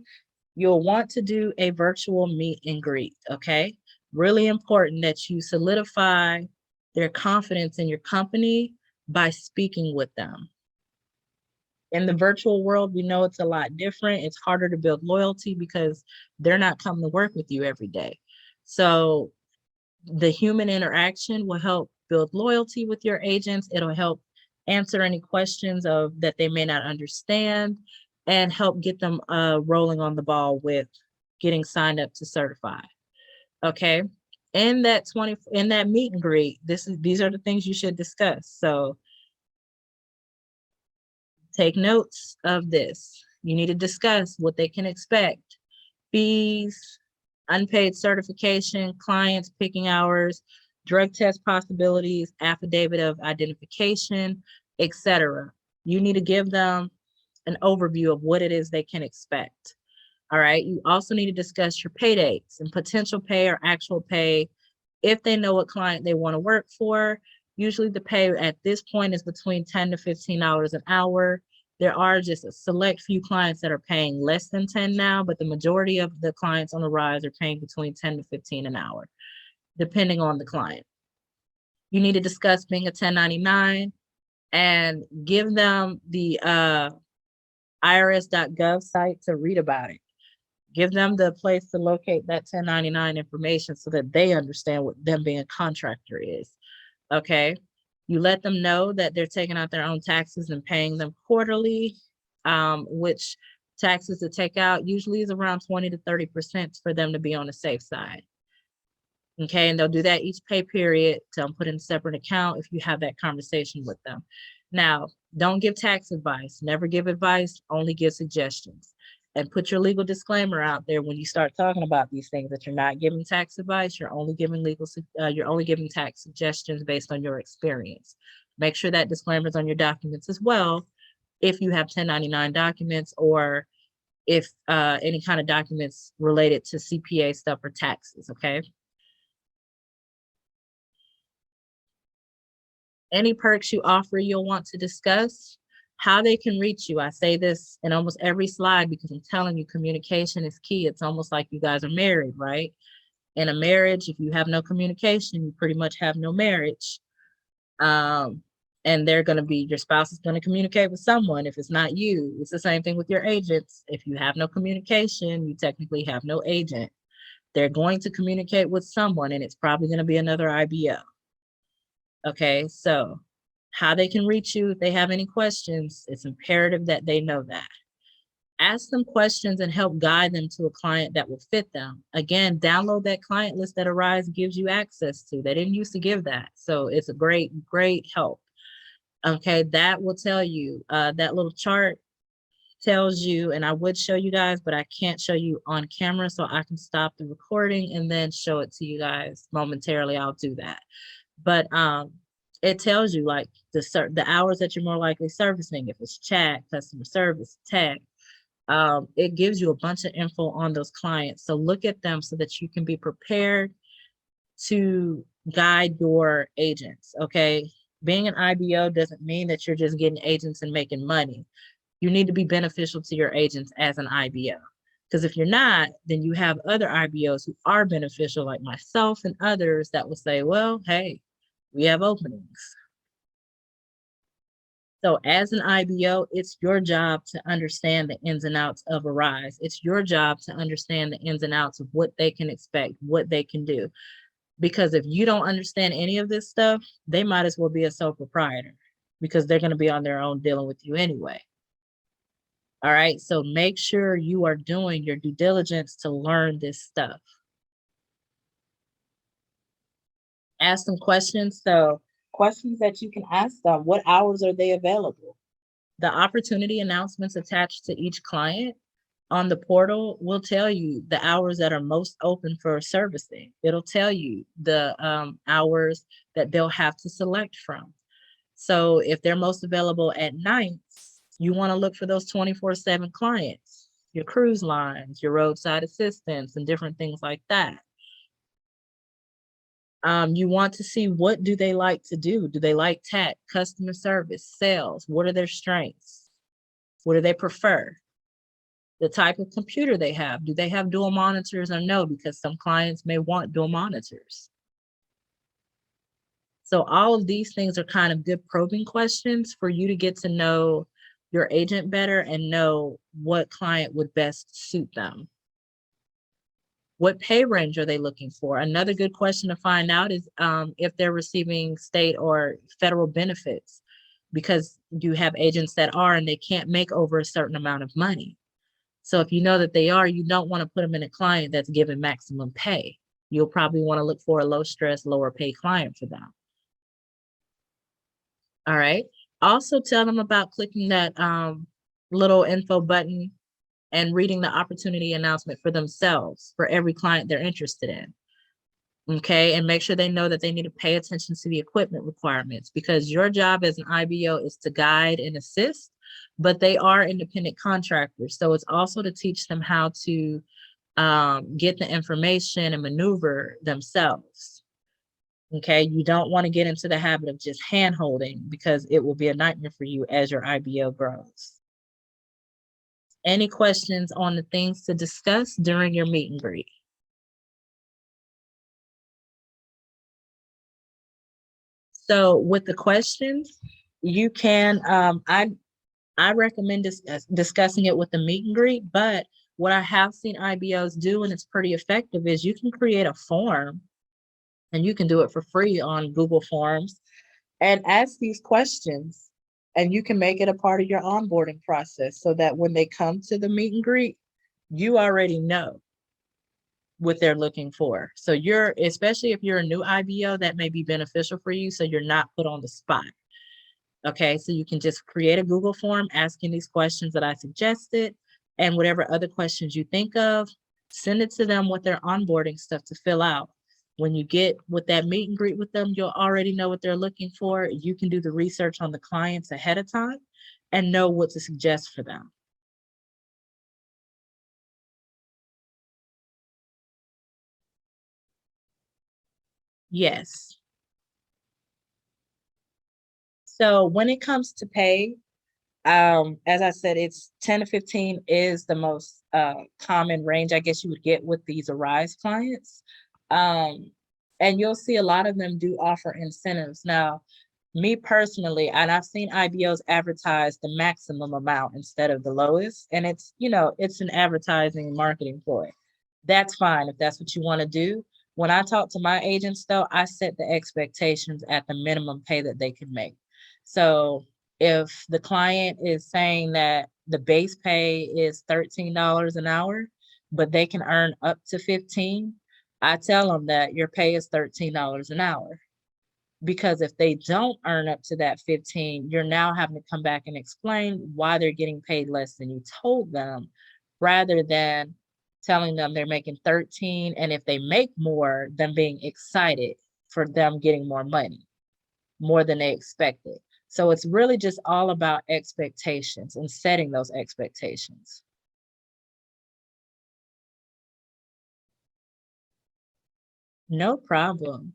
you'll want to do a virtual meet and greet, okay? Really important that you solidify their confidence in your company by speaking with them. In the virtual world, we know it's a lot different. It's harder to build loyalty because they're not coming to work with you every day. So the human interaction will help build loyalty with your agents. It'll help answer any questions of that they may not understand and help get them rolling on the ball with getting signed up to certify. Okay. In that meet and greet, these are the things you should discuss. So take notes of this. You need to discuss what they can expect, fees, unpaid certification, clients picking hours, drug test possibilities, affidavit of identification, etc. You need to give them an overview of what it is they can expect. All right. You also need to discuss your pay dates and potential pay or actual pay if they know what client they want to work for. Usually the pay at this point is between $10 to $15 an hour. There are just a select few clients that are paying less than 10 now, but the majority of the clients on the rise are paying between 10 to 15 an hour, depending on the client. You need to discuss being a 1099 and give them the irs.gov site to read about it. Give them the place to locate that 1099 information so that they understand what them being a contractor is. Okay. You let them know that they're taking out their own taxes and paying them quarterly, which taxes to take out usually is around 20 to 30% for them to be on the safe side. Okay, and they'll do that each pay period to put in a separate account if you have that conversation with them. Now, don't give tax advice. Never give advice, only give suggestions. And put your legal disclaimer out there when you start talking about these things that you're not giving tax advice, you're only giving you're only giving tax suggestions based on your experience. Make sure that disclaimer is on your documents as well if you have 1099 documents or if any kind of documents related to CPA stuff or taxes, okay? Any perks you offer, you'll want to discuss how they can reach you. I say this in almost every slide because I'm telling you, communication is key. It's almost like you guys are married, right? In a marriage, if you have no communication, you pretty much have no marriage. And your spouse is going to communicate with someone. If it's not you, it's the same thing with your agents. If you have no communication, you technically have no agent. They're going to communicate with someone, and it's probably going to be another IBO. Okay, so how they can reach you if they have any questions, it's imperative that they know that. Ask them questions and help guide them to a client that will fit them. Again, download that client list that Arise gives you access to. They didn't used to give that. So it's a great help. Okay, that will tell you, that little chart tells you, and I would show you guys, but I can't show you on camera, so I can stop the recording and then show it to you guys momentarily. I'll do that. But it tells you like the hours that you're more likely servicing, if it's chat, customer service, tech. It gives you a bunch of info on those clients. So look at them so that you can be prepared to guide your agents, okay? Being an IBO doesn't mean that you're just getting agents and making money. You need to be beneficial to your agents as an IBO. Because if you're not, then you have other IBOs who are beneficial, like myself and others that will say, well, hey, we have openings. So as an IBO, it's your job to understand the ins and outs of Arise. It's your job to understand the ins and outs of what they can expect, what they can do. Because if you don't understand any of this stuff, they might as well be a sole proprietor because they're going to be on their own dealing with you anyway. All right, so make sure you are doing your due diligence to learn this stuff. Ask some questions. So questions that you can ask them, what hours are they available? The opportunity announcements attached to each client on the portal will tell you the hours that are most open for servicing. It'll tell you the hours that they'll have to select from. So if they're most available at nights, you want to look for those 24/7 clients, your cruise lines, your roadside assistants, and different things like that. You want to see, what do they like to do? Do they like tech, customer service, sales? What are their strengths? What do they prefer? The type of computer they have. Do they have dual monitors or no? Because some clients may want dual monitors. So all of these things are kind of good probing questions for you to get to know your agent better and know what client would best suit them. What pay range are they looking for? Another good question to find out is if they're receiving state or federal benefits, because you have agents that are and they can't make over a certain amount of money. So if you know that they are, you don't want to put them in a client that's giving maximum pay. You'll probably want to look for a low stress, lower pay client for them. All right. Also tell them about clicking that little info button and reading the opportunity announcement for themselves for every client they're interested in. Okay. And make sure they know that they need to pay attention to the equipment requirements, because your job as an IBO is to guide and assist, but they are independent contractors. So it's also to teach them how to get the information and maneuver themselves. Okay. You don't want to get into the habit of just hand holding, because it will be a nightmare for you as your IBO grows. Any questions on the things to discuss during your meet and greet? So with the questions, you can, I recommend discussing it with the meet and greet, but what I have seen IBOs do, and it's pretty effective, is you can create a form, and you can do it for free on Google Forms, and ask these questions, and you can make it a part of your onboarding process so that when they come to the meet and greet, you already know what they're looking for. So you're, especially if you're a new IBO, that may be beneficial for you, so you're not put on the spot. Okay, so you can just create a Google form asking these questions that I suggested, and whatever other questions you think of, send it to them with their onboarding stuff to fill out. When you get with that meet and greet with them, you'll already know what they're looking for. You can do the research on the clients ahead of time and know what to suggest for them. Yes. So when it comes to pay, as I said, it's 10 to 15 is the most common range I guess you would get with these Arise clients. And you'll see a lot of them do offer incentives. Now, me personally, and I've seen IBOs advertise the maximum amount instead of the lowest. And it's, it's an advertising and marketing ploy. That's fine if that's what you want to do. When I talk to my agents, though, I set the expectations at the minimum pay that they can make. So if the client is saying that the base pay is $13 an hour, but they can earn up to 15, I tell them that your pay is $13 an hour. Because if they don't earn up to that 15, you're now having to come back and explain why they're getting paid less than you told them, rather than telling them they're making 13, and if they make more, them being excited for them getting more money, more than they expected. So it's really just all about expectations and setting those expectations. No problem.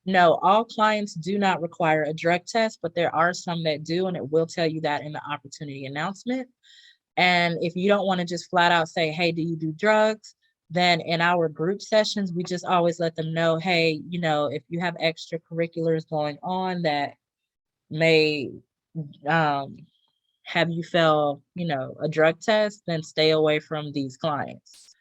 No, all clients do not require a drug test, but there are some that do, and it will tell you that in the opportunity announcement. And if you don't want to just flat out say, hey, do you do drugs? Then in our group sessions, we just always let them know, hey, if you have extracurriculars going on that may um, have you fail, a drug test, then stay away from these clients.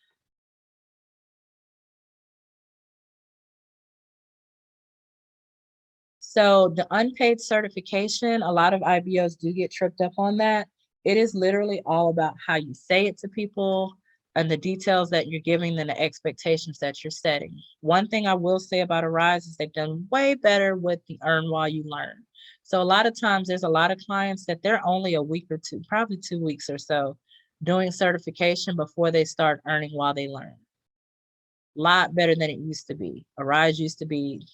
So the unpaid certification, a lot of IBOs do get tripped up on that. It is literally all about how you say it to people and the details that you're giving them, the expectations that you're setting. One thing I will say about Arise is they've done way better with the earn while you learn. So a lot of times there's a lot of clients that they're only a week or two, probably 2 weeks or so, doing certification before they start earning while they learn. Lot better than it used to be. Arise used to be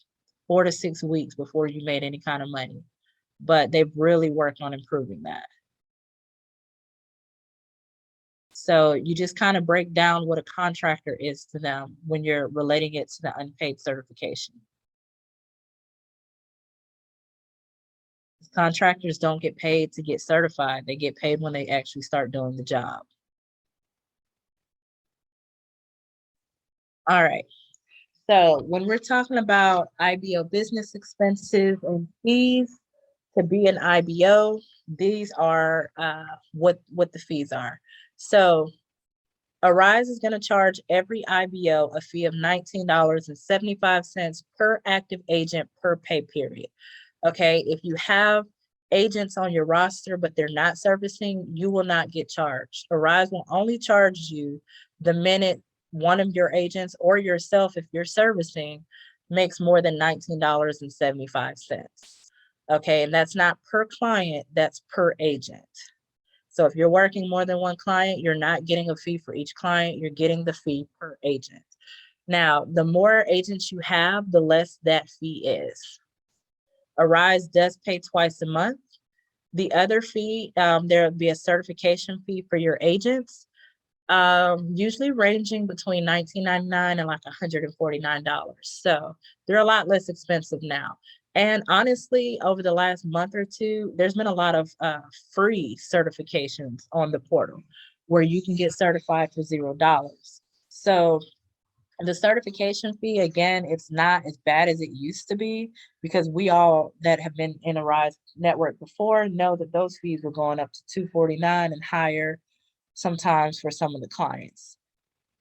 4 to 6 weeks before you made any kind of money, but they've really worked on improving that. So you just kind of break down what a contractor is to them when you're relating it to the unpaid certification. Contractors don't get paid to get certified. They get paid when they actually start doing the job. All right. So when we're talking about IBO business expenses and fees to be an IBO, these are what the fees are. So Arise is going to charge every IBO a fee of $19.75 per active agent per pay period. Okay, if you have agents on your roster, but they're not servicing, you will not get charged. Arise will only charge you the minute one of your agents or yourself, if you're servicing, makes more than $19.75. Okay, and that's not per client, that's per agent. So if you're working more than one client, you're not getting a fee for each client, you're getting the fee per agent. Now, the more agents you have, the less that fee is. Arise does pay twice a month. The other fee, there'll be a certification fee for your agents, usually ranging between $19.99 and like $149. So they're a lot less expensive now. And honestly, over the last month or two, there's been a lot of free certifications on the portal where you can get certified for $0. So the certification fee, again, it's not as bad as it used to be, because we all that have been in a Rise network before know that those fees were going up to $249 and higher sometimes for some of the clients.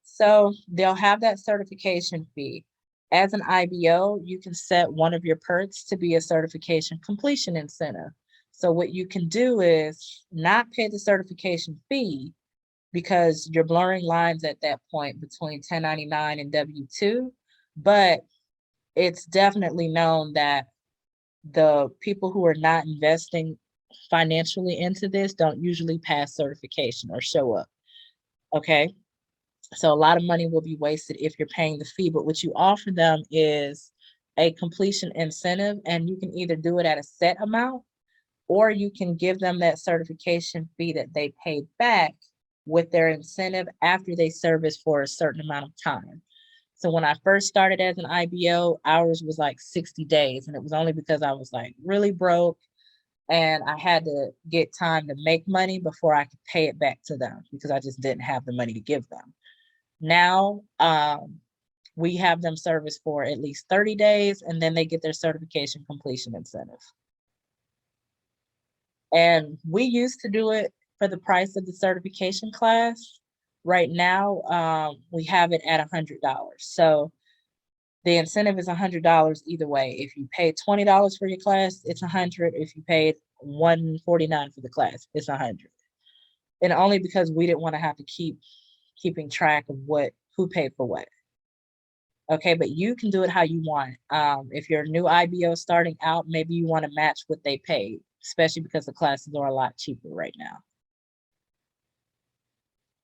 So they'll have that certification fee. As an IBO, you can set one of your perks to be a certification completion incentive. So what you can do is not pay the certification fee, because you're blurring lines at that point between 1099 and W-2, but it's definitely known that the people who are not investing financially into this don't usually pass certification or show up. Okay. So a lot of money will be wasted if you're paying the fee, but what you offer them is a completion incentive, and you can either do it at a set amount, or you can give them that certification fee that they paid back with their incentive after they service for a certain amount of time. So when I first started as an IBO, ours was like 60 days. And it was only because I was like really broke and I had to get time to make money before I could pay it back to them, because I just didn't have the money to give them. Now, we have them service for at least 30 days, and then they get their certification completion incentive. And we used to do it for the price of the certification class. Right now, we have it at $100. So the incentive is $100 either way. If you pay $20 for your class, it's $100. If you paid $149 for the class, it's $100. And only because we didn't want to have to keeping track of who paid for what. Okay, but you can do it how you want. If you're a new IBO starting out, maybe you want to match what they paid, especially because the classes are a lot cheaper right now.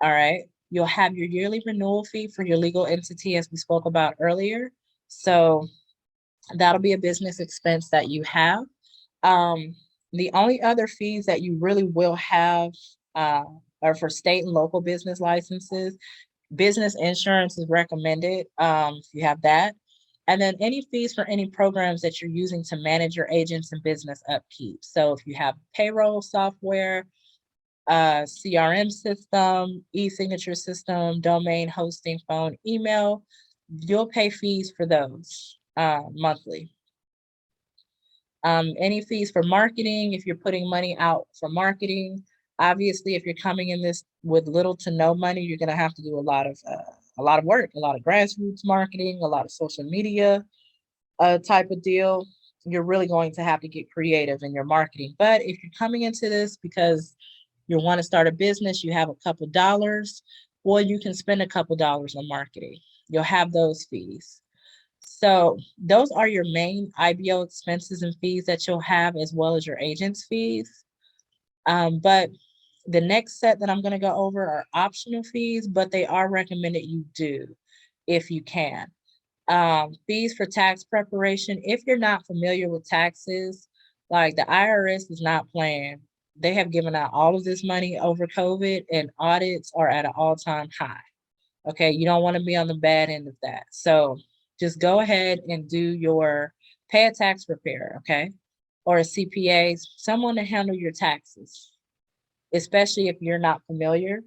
All right, you'll have your yearly renewal fee for your legal entity, as we spoke about earlier. So that'll be a business expense that you have. The only other fees that you really will have are for state and local business licenses. Business insurance is recommended if you have that. And then any fees for any programs that you're using to manage your agents and business upkeep. So if you have payroll software, CRM system, e-signature system, domain hosting, phone, email, you'll pay fees for those monthly. Any fees for marketing, if you're putting money out for marketing. Obviously, if you're coming in this with little to no money, you're going to have to do a lot of work, a lot of grassroots marketing, a lot of social media type of deal. You're really going to have to get creative in your marketing. But if you're coming into this because you want to start a business, you have a couple dollars, well, you can spend a couple dollars on marketing. You'll have those fees. So those are your main IBO expenses and fees that you'll have, as well as your agent's fees. But the next set that I'm going to go over are optional fees, but they are recommended you do if you can. Fees for tax preparation. If you're not familiar with taxes, like the IRS is not playing They have given out all of this money over COVID, and audits are at an all-time high. Okay, you don't want to be on the bad end of that. So just go ahead and pay a tax preparer, okay? Or a CPA, someone to handle your taxes, especially if you're not familiar.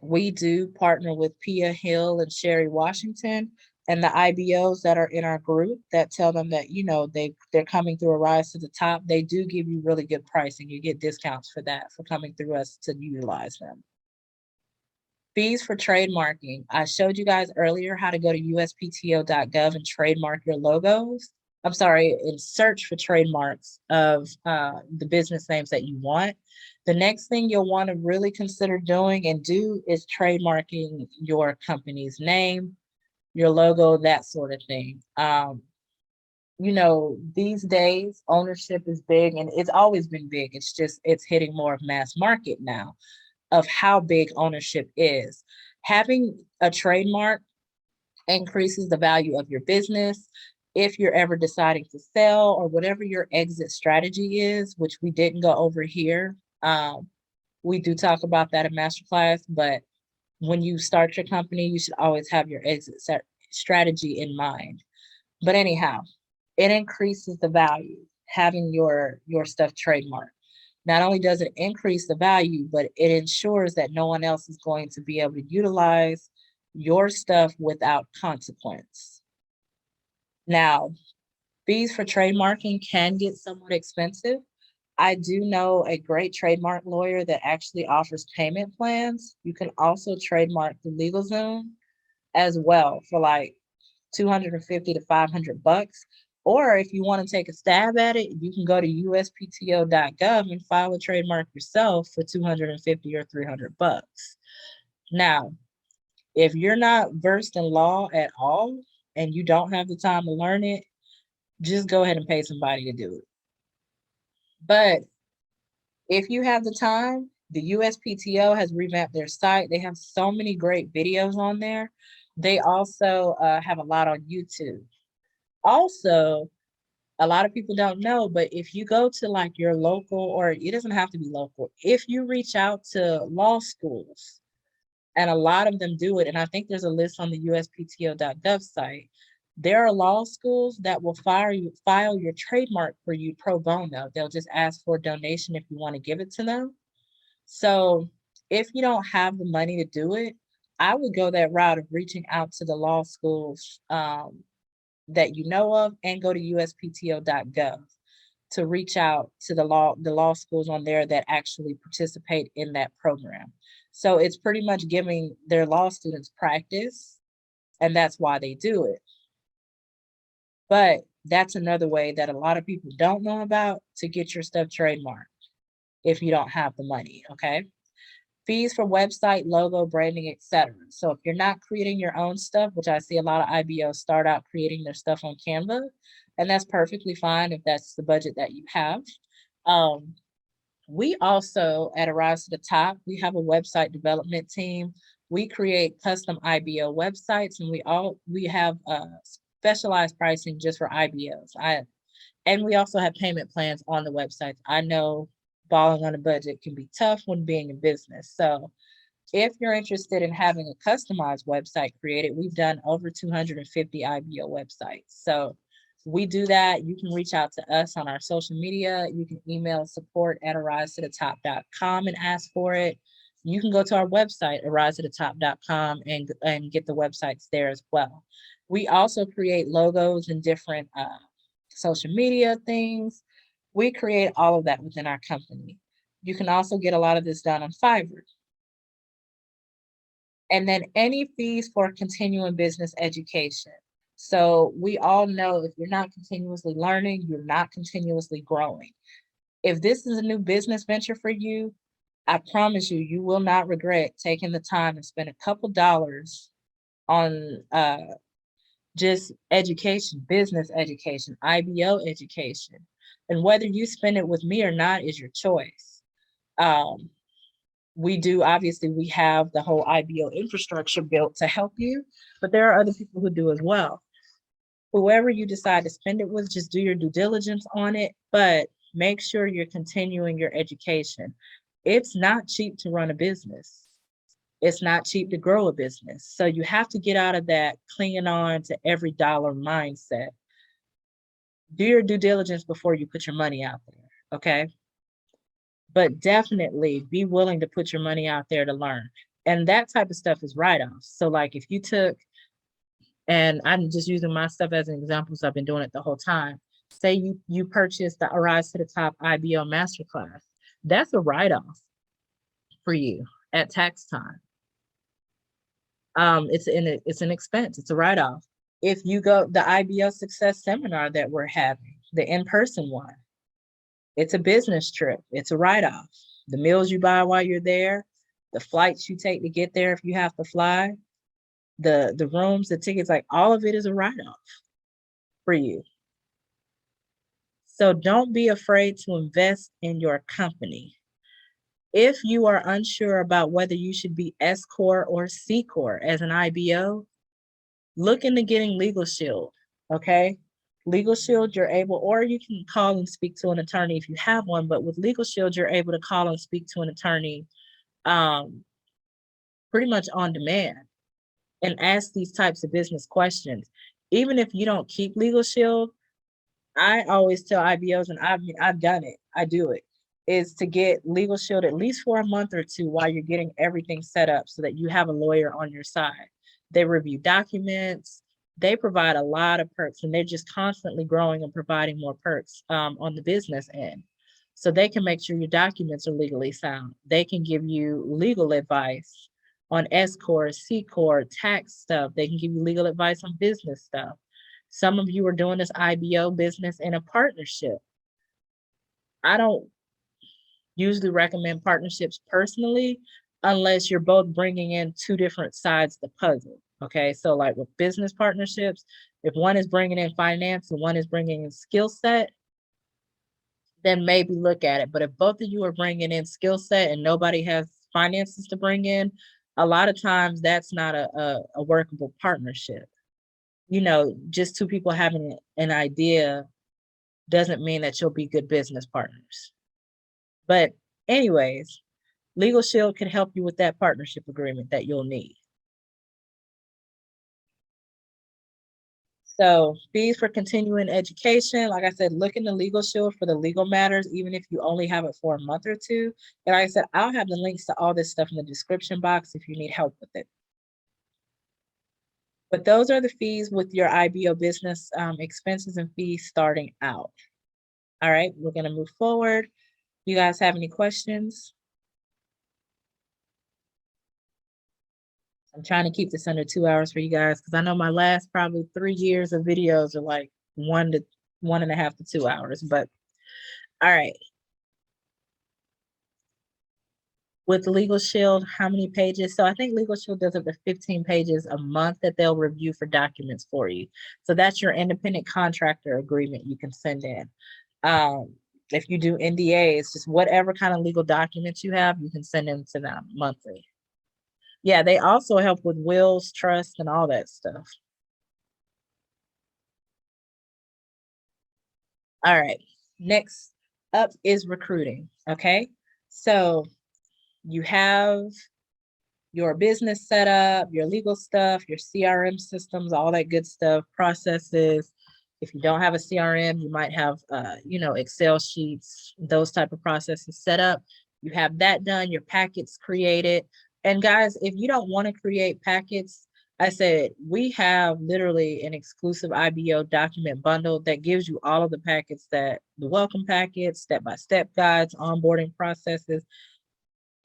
We do partner with Pia Hill and Sherry Washington and the IBOs that are in our group that tell them that, they're coming through a rise to the top. They do give you really good pricing. You get discounts for that, for coming through us to utilize them. Fees for trademarking. I showed you guys earlier how to go to uspto.gov and trademark your logos. I'm sorry, and search for trademarks of the business names that you want. The next thing you'll want to really consider doing and do is trademarking your company's name, your logo, that sort of thing. These days, ownership is big, and it's always been big. It's hitting more of mass market now of how big ownership is. Having a trademark increases the value of your business. If you're ever deciding to sell or whatever your exit strategy is, which we didn't go over here, we do talk about that in Masterclass, but when you start your company, you should always have your exit strategy in mind. But anyhow, it increases the value having your stuff trademarked. Not only does it increase the value, but it ensures that no one else is going to be able to utilize your stuff without consequence. Now, fees for trademarking can get somewhat expensive. I do know a great trademark lawyer that actually offers payment plans. You can also trademark the LegalZoom as well for like $250 to $500. Or if you want to take a stab at it, you can go to uspto.gov and file a trademark yourself for $250 or $300. Now, if you're not versed in law at all and you don't have the time to learn it, just go ahead and pay somebody to do it. But if you have the time, the USPTO has revamped their site. They have so many great videos on there. They also have a lot on YouTube. Also, a lot of people don't know, but if you go to like your local, or it doesn't have to be local, if you reach out to law schools, and a lot of them do it, and I think there's a list on the uspto.gov site, there are law schools that will file your trademark for you pro bono. They'll just ask for a donation if you want to give it to them. So if you don't have the money to do it, I would go that route of reaching out to the law schools that you know of, and go to uspto.gov to reach out to the law schools on there that actually participate in that program. So it's pretty much giving their law students practice, and that's why they do it. But that's another way that a lot of people don't know about to get your stuff trademarked if you don't have the money, okay? Fees for website, logo, branding, etc. So if you're not creating your own stuff, which I see a lot of IBOs start out creating their stuff on Canva, and that's perfectly fine if that's the budget that you have. We also, at Arise to the Top, we have a website development team. We create custom IBO websites, and we have specialized pricing just for IBOs. And we also have payment plans on the websites. I know balling on a budget can be tough when being in business. So if you're interested in having a customized website created, we've done over 250 IBO websites. So we do that. You can reach out to us on our social media. You can email support@arisetotop.com and ask for it. You can go to our website, arisetotop.com, and get the websites there as well. We also create logos and different social media things. We create all of that within our company. You can also get a lot of this done on Fiverr. And then any fees for continuing business education. So we all know if you're not continuously learning, you're not continuously growing. If this is a new business venture for you, I promise you, you will not regret taking the time and spend a couple dollars on just education, business education, IBO education. And whether you spend it with me or not is your choice. Obviously, we have the whole IBO infrastructure built to help you, but there are other people who do as well. Whoever you decide to spend it with, just do your due diligence on it. But make sure you're continuing your education. It's not cheap to run a business. It's not cheap to grow a business. So you have to get out of that clinging on to every dollar mindset. Do your due diligence before you put your money out there, okay? But definitely be willing to put your money out there to learn. And that type of stuff is write-offs. So like if you took, and I'm just using my stuff as an example, so I've been doing it the whole time. Say you purchased the Arise to the Top IBO Masterclass. That's a write-off for you at tax time. It's an expense. It's a write-off. If you go the IBO Success Seminar that we're having, the in-person one, it's a business trip. It's a write-off. The meals you buy while you're there, the flights you take to get there if you have to fly, the rooms, the tickets, like all of it is a write-off for you. So don't be afraid to invest in your company. If you are unsure about whether you should be S Corp or C Corp as an IBO, look into getting Legal Shield, okay? Legal Shield, you're able, or you can call and speak to an attorney if you have one, but with Legal Shield, you're able to call and speak to an attorney pretty much on demand and ask these types of business questions. Even if you don't keep Legal Shield, I always tell IBOs, and I've done it, I do it, is to get Legal Shield at least for a month or two while you're getting everything set up so that you have a lawyer on your side. They review documents, they provide a lot of perks, and they're just constantly growing and providing more perks on the business end. So they can make sure your documents are legally sound. They can give you legal advice on S Corp, C Corp, tax stuff. They can give you legal advice on business stuff. Some of you are doing this IBO business in a partnership. I don't usually recommend partnerships personally, unless you're both bringing in two different sides of the puzzle. Okay, so like with business partnerships, if one is bringing in finance and one is bringing in skill set, then maybe look at it. But if both of you are bringing in skill set and nobody has finances to bring in, a lot of times that's not a workable partnership. You know, just two people having an idea doesn't mean that you'll be good business partners. But anyways, Legal Shield can help you with that partnership agreement that you'll need. So fees for continuing education, like I said, look into Legal Shield for the legal matters, even if you only have it for a month or two. And like I said, I'll have the links to all this stuff in the description box if you need help with it. But those are the fees with your IBO business expenses and fees starting out. All right, we're gonna move forward. You guys have any questions? I'm trying to keep this under 2 hours for you guys because I know my last probably 3 years of videos are like 1.5 to 2 hours, but all right. With Legal Shield, how many pages? So I think Legal Shield does up to 15 pages a month that they'll review for documents for you. So that's your independent contractor agreement you can send in. If you do NDAs, just whatever kind of legal documents you have, you can send in to them monthly. Yeah, they also help with wills, trusts, and all that stuff. All right, next up is recruiting, okay? So you have your business set up, your legal stuff, your CRM systems, all that good stuff, processes. If you don't have a CRM, you might have, Excel sheets, those type of processes set up. You have that done, your packets created. And guys, if you don't want to create packets, I said, we have literally an exclusive IBO document bundle that gives you all of the packets, that the welcome packets, step-by-step guides, onboarding processes.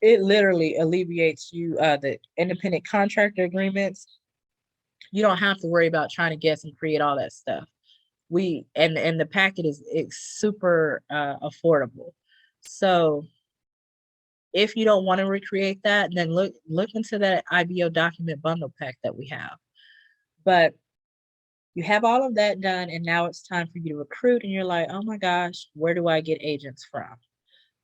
It literally alleviates you the independent contractor agreements. You don't have to worry about trying to guess and create all that stuff. And the packet is super affordable. So if you don't want to recreate that, then look into that IBO document bundle pack that we have. But you have all of that done, and now it's time for you to recruit, and you're like, oh my gosh, where do I get agents from?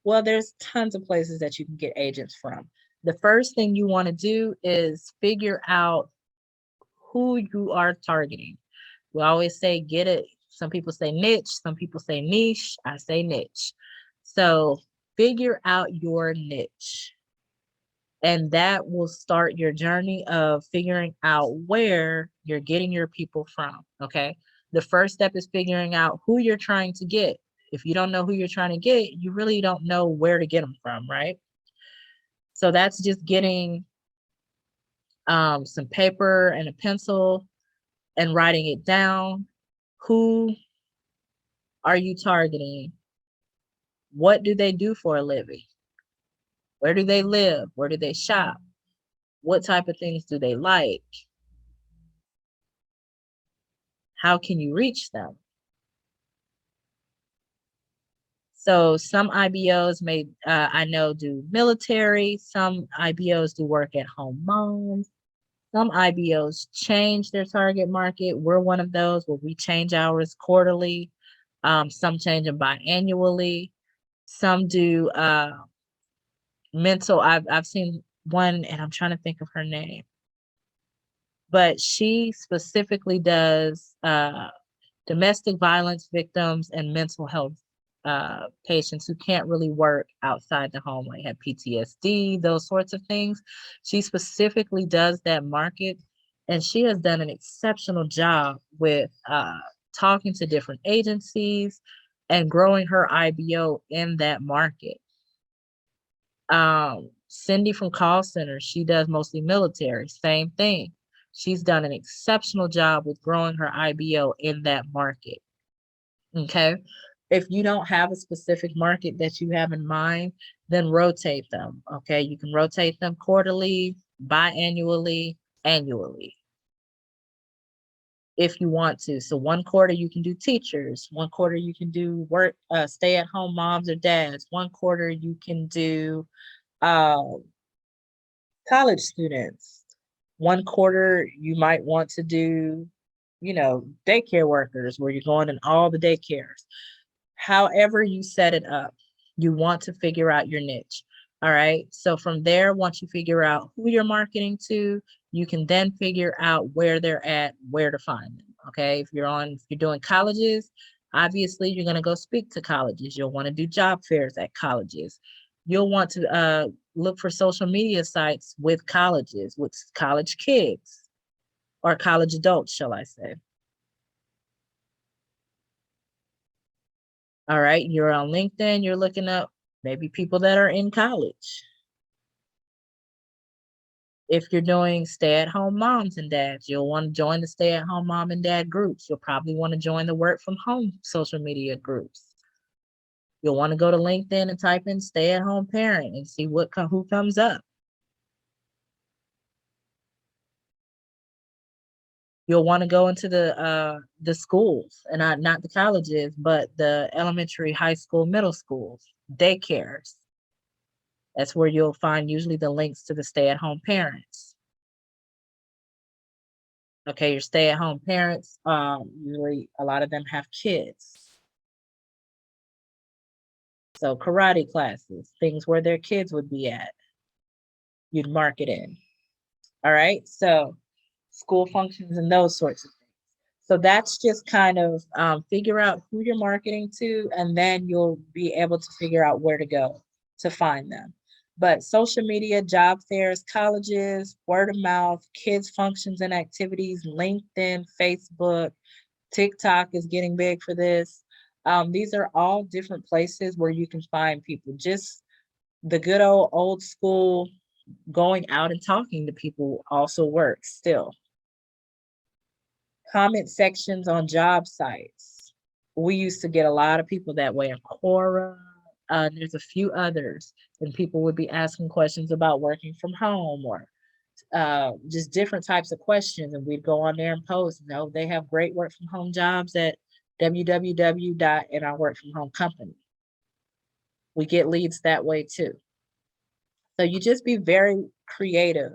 Well, there's tons of places that you can get agents from. The first thing you want to do is figure out who you are targeting. We always say Some people say niche, some people say niche, I say niche. So figure out your niche. And that will start your journey of figuring out where you're getting your people from. Okay. The first step is figuring out who you're trying to get. If you don't know who you're trying to get, you really don't know where to get them from, right? So that's just getting some paper and a pencil and writing it down. Who are you targeting? What do they do for a living? Where do they live? Where do they shop? What type of things do they like? How can you reach them? So some IBOs may, I know, do military. Some IBOs do work at home moms. Some IBOs change their target market. We're one of those where we change ours quarterly. Some change them biannually. Some do mental. I've seen one, and I'm trying to think of her name, but she specifically does domestic violence victims and mental health patients who can't really work outside the home, like have PTSD, those sorts of things. She specifically does that market, and she has done an exceptional job with talking to different agencies and growing her IBO in that market. Cindy from call center, she does mostly military, same thing. She's done an exceptional job with growing her IBO in that market. Okay. If you don't have a specific market that you have in mind, then rotate them. Okay. You can rotate them quarterly, biannually, annually, if you want to. So one quarter you can do teachers, one quarter you can do work, stay-at-home moms or dads, one quarter you can do college students, one quarter you might want to do, daycare workers, where you're going in all the daycares. However you set it up, you want to figure out your niche. All right. So from there, once you figure out who you're marketing to, you can then figure out where they're at, where to find them. Okay. If you're doing colleges, obviously you're going to go speak to colleges. You'll want to do job fairs at colleges. You'll want to look for social media sites with colleges, with college kids or college adults, shall I say. All right, you're on LinkedIn, you're looking up maybe people that are in college. If you're doing stay-at-home moms and dads, you'll want to join the stay-at-home mom and dad groups. You'll probably want to join the work from home social media groups. You'll want to go to LinkedIn and type in stay-at-home parent and see who comes up. You'll want to go into the schools, and not the colleges, but the elementary, high school, middle schools, daycares. That's where you'll find usually the links to the stay-at-home parents. Okay, your stay-at-home parents, usually a lot of them have kids. So karate classes, things where their kids would be at, you'd mark it in. All right, so school functions and those sorts of things. So that's just kind of figure out who you're marketing to, and then you'll be able to figure out where to go to find them. But social media, job fairs, colleges, word of mouth, kids functions and activities, LinkedIn, Facebook, TikTok is getting big for this. These are all different places where you can find people. Just the good old school going out and talking to people also works still. Comment sections on job sites. We used to get a lot of people that way in Quora. There's a few others, and people would be asking questions about working from home or just different types of questions. And we'd go on there and post, they have great work from home jobs at www. And our work from home company. We get leads that way too. So you just be very creative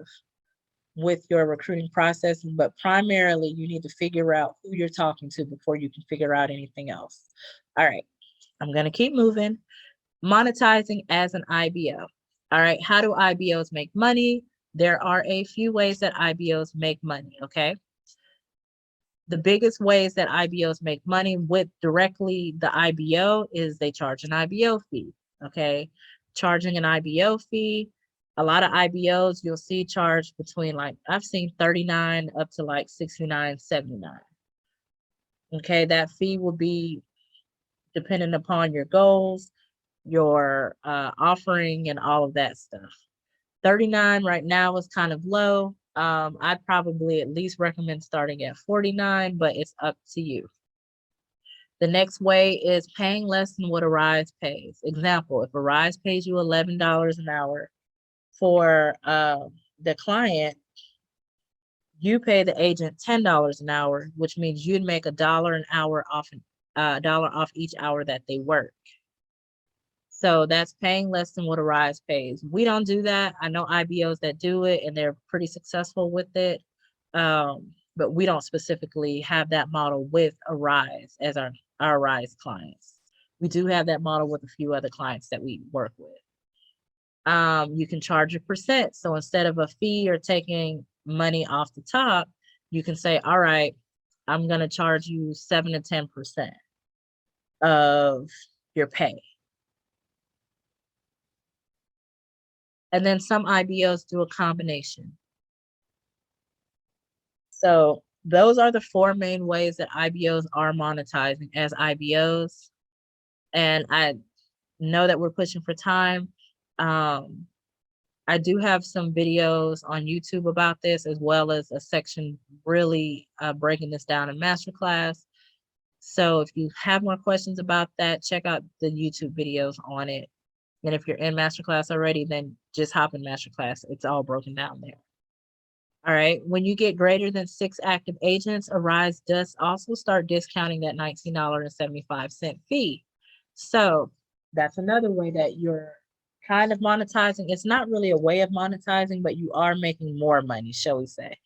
with your recruiting process, but primarily you need to figure out who you're talking to before you can figure out anything else. All right, I'm going to keep moving. Monetizing as an IBO. All right, how do IBOs make money? There are a few ways that IBOs make money, okay? the biggest ways that IBOs make money with directly the IBO is they charge an IBO fee. Okay. Charging an IBO fee. A lot of IBOs you'll see charge between, like, I've seen 39 up to like 69.79. Okay. That fee will be dependent upon your goals, your offering, and all of that stuff. 39 right now is kind of low. I'd probably at least recommend starting at 49, but it's up to you. The next way is paying less than what a Rise pays. Example, if a Rise pays you $11 an hour for the client, you pay the agent $10 an hour, which means you'd make $1 an hour off, $1 off each hour that they work. So that's paying less than what a Rise pays. We don't do that. I know IBOs that do it and they're pretty successful with it. But we don't specifically have that model with a Rise as our Rise clients. We do have that model with a few other clients that we work with. You can charge a percent. So instead of a fee or taking money off the top, you can say, all right, I'm going to charge you 7 to 10% of your pay. And then some IBOs do a combination. So those are the 4 main ways that IBOs are monetizing as IBOs. And I know that we're pushing for time. I do have some videos on YouTube about this, as well as a section really breaking this down in Masterclass. So if you have more questions about that, check out the YouTube videos on it. And if you're in Masterclass already, then just hop in Masterclass. It's all broken down there. All right. When you get greater than 6 active agents, Arise does also start discounting that $19.75 fee. So that's another way that you're kind of monetizing. It's not really a way of monetizing, but you are making more money, shall we say.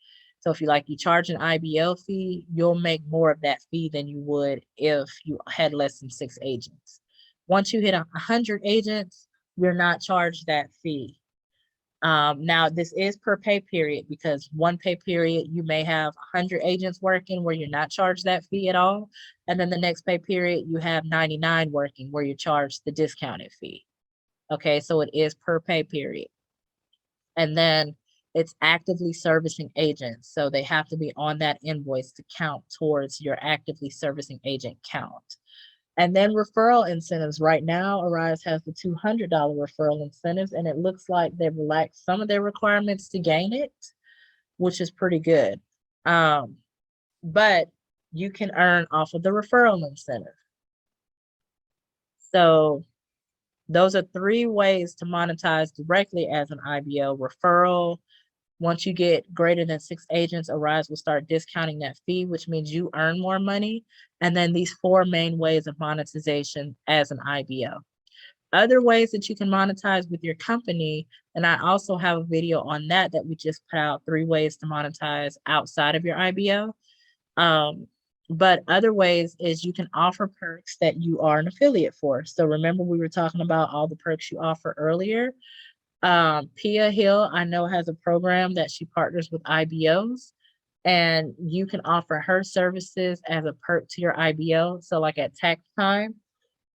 So if you charge an IBO fee, you'll make more of that fee than you would if you had less than 6 agents. Once you hit 100 agents, you're not charged that fee. Now, this is per pay period, because one pay period, you may have 100 agents working where you're not charged that fee at all. And then the next pay period, you have 99 working where you're charged the discounted fee. Okay, so it is per pay period. And then it's actively servicing agents. So they have to be on that invoice to count towards your actively servicing agent count. And then referral incentives. Right now, Arise has the $200 referral incentives, and it looks like they've relaxed some of their requirements to gain it, which is pretty good. But you can earn off of the referral incentive. So those are 3 ways to monetize directly as an IBO: referral. Once you get greater than 6 agents, Arise will start discounting that fee, which means you earn more money. And then these 4 main ways of monetization as an IBO. Other ways that you can monetize with your company, and I also have a video on that we just put out, 3 ways to monetize outside of your IBO. But other ways is you can offer perks that you are an affiliate for. So remember, we were talking about all the perks you offer earlier. Pia Hill, I know, has a program that she partners with IBOs, and you can offer her services as a perk to your IBO. So like at tax time,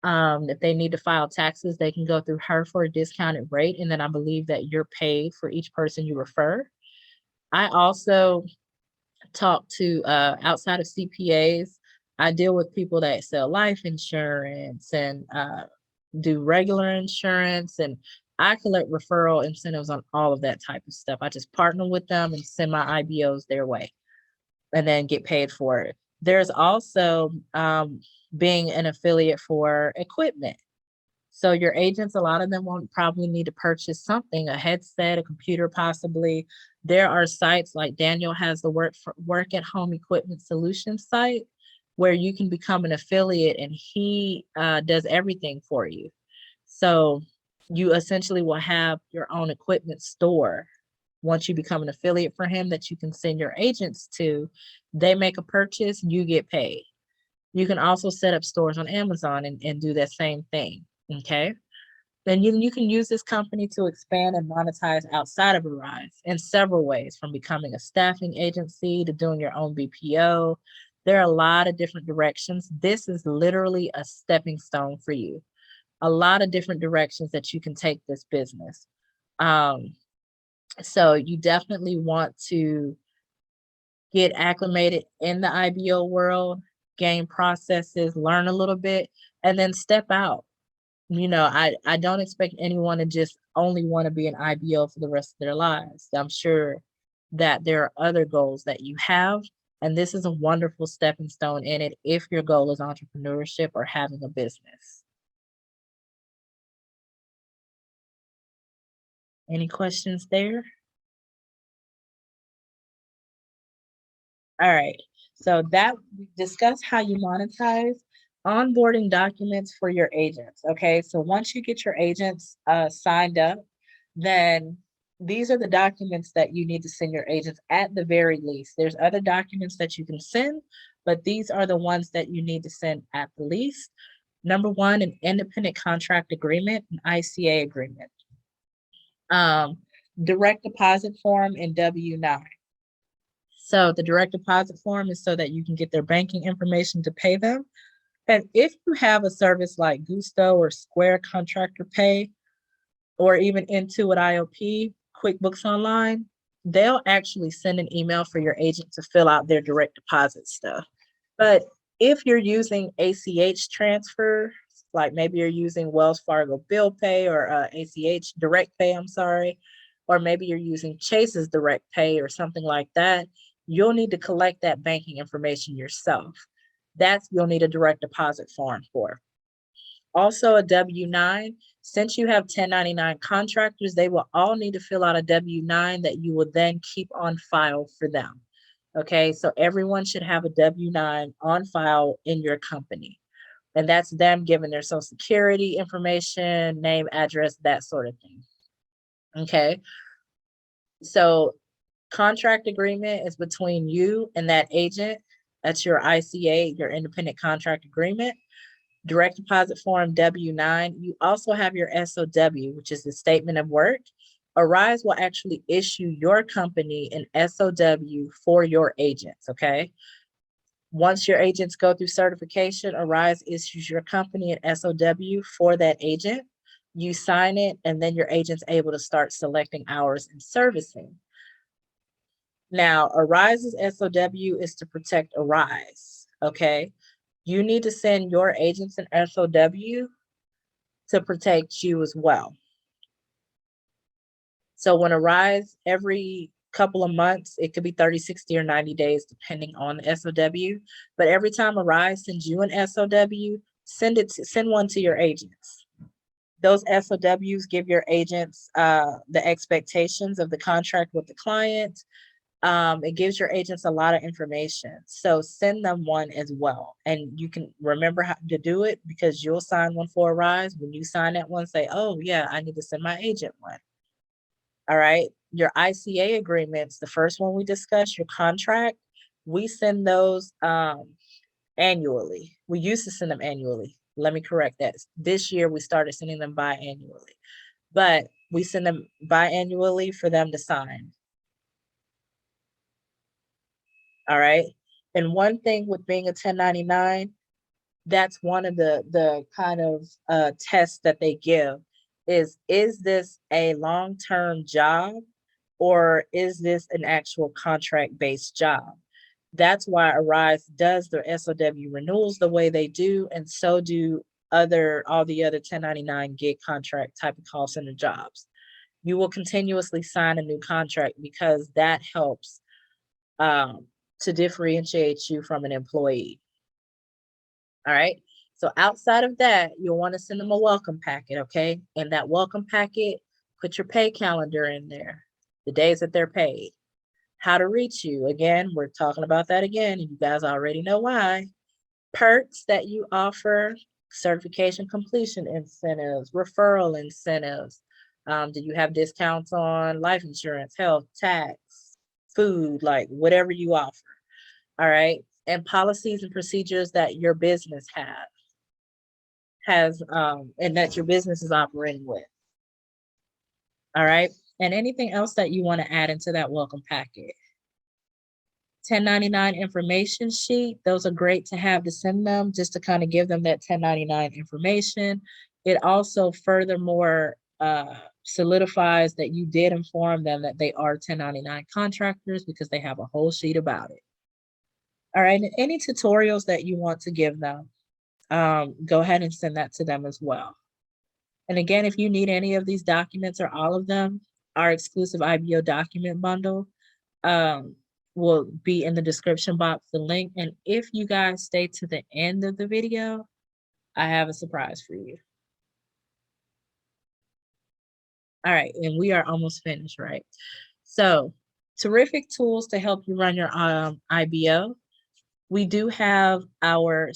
if they need to file taxes, they can go through her for a discounted rate. And then I believe that you're paid for each person you refer. I also talk to, outside of CPAs, I deal with people that sell life insurance and do regular insurance, and I collect referral incentives on all of that type of stuff. I just partner with them and send my IBOs their way and then get paid for it. There's also being an affiliate for equipment. So your agents, a lot of them won't probably need to purchase something, a headset, a computer, possibly. There are sites like Daniel has the work at home equipment solutions site, where you can become an affiliate, and he does everything for you. So you essentially will have your own equipment store once you become an affiliate for him that you can send your agents to. They make a purchase, you get paid. You can also set up stores on Amazon and do that same thing. Okay. Then you can use this company to expand and monetize outside of Arise in several ways, from becoming a staffing agency to doing your own BPO, There are a lot of different directions. This is literally a stepping stone for you. A lot of different directions that you can take this business. So you definitely want to get acclimated in the IBO world, gain processes, learn a little bit, and then step out. I don't expect anyone to just only want to be an IBO for the rest of their lives. I'm sure that there are other goals that you have, and this is a wonderful stepping stone in it if your goal is entrepreneurship or having a business. Any questions there? All right. So that we discussed how you monetize onboarding documents for your agents. Okay. So once you get your agents signed up, then these are the documents that you need to send your agents at the very least. There's other documents that you can send, but these are the ones that you need to send at the least. Number one, an independent contract agreement, an ICA agreement, um, direct deposit form, and W-9. So the direct deposit form is so that you can get their banking information to pay them. And if you have a service like Gusto or Square Contractor Pay, or even Intuit IOP, QuickBooks Online, they'll actually send an email for your agent to fill out their direct deposit stuff. But if you're using ACH transfer, like maybe you're using Wells Fargo Bill Pay or ACH Direct Pay, I'm sorry, or maybe you're using Chase's Direct Pay or something like that, you'll need to collect that banking information yourself. You'll need a direct deposit form for. Also, a W-9. Since you have 1099 contractors, they will all need to fill out a W-9 that you will then keep on file for them. Okay, so everyone should have a W-9 on file in your company. And that's them giving their social security information, name, address, that sort of thing. Okay, so contract agreement is between you and that agent. That's your ICA, your independent contract agreement. Direct deposit form W-9. You also have your SOW, which is the statement of work. Arise will actually issue your company an SOW for your agents, okay? Once your agents go through certification, Arise issues your company an SOW for that agent. You sign it, and then your agent's able to start selecting hours and servicing. Now, Arise's SOW is to protect Arise, okay? You need to send your agents an SOW to protect you as well. So when Arise, every couple of months, it could be 30, 60, or 90 days, depending on the SOW. But every time Arise sends you an SOW, send one to your agents. Those SOWs give your agents the expectations of the contract with the client. It gives your agents a lot of information. So send them one as well. And you can remember how to do it because you'll sign one for Arise. When you sign that one, say, oh yeah, I need to send my agent one. All right. Your ICA agreements, the first one we discussed, your contract, we send those annually. We used to send them annually. Let me correct that. This year we started sending them biannually, but we send them biannually for them to sign. All right. And one thing with being a 1099, that's one of the kind of tests that they give is this a long-term job or is this an actual contract-based job? That's why Arise does their SOW renewals the way they do, and so do all the other 1099 gig contract type of call center jobs. You will continuously sign a new contract because that helps to differentiate you from an employee. All right. So outside of that, you'll want to send them a welcome packet. Okay. In that welcome packet, put your pay calendar in there, the days that they're paid, how to reach you. Again, we're talking about that again, and you guys already know why. Perks that you offer, certification completion incentives, referral incentives. Do you have discounts on life insurance, health, tax, food, like whatever you offer? All right. And policies and procedures that your business has and that your business is operating with. All right. And anything else that you want to add into that welcome packet? 1099 information sheet. Those are great to have to send them just to kind of give them that 1099 information. It also furthermore solidifies that you did inform them that they are 1099 contractors because they have a whole sheet about it. All right, and any tutorials that you want to give them, go ahead and send that to them as well. And again, if you need any of these documents or all of them, our exclusive IBO document bundle will be in the description box, the link. And if you guys stay to the end of the video, I have a surprise for you. All right, and we are almost finished, right? So, terrific tools to help you run your IBO. We do have your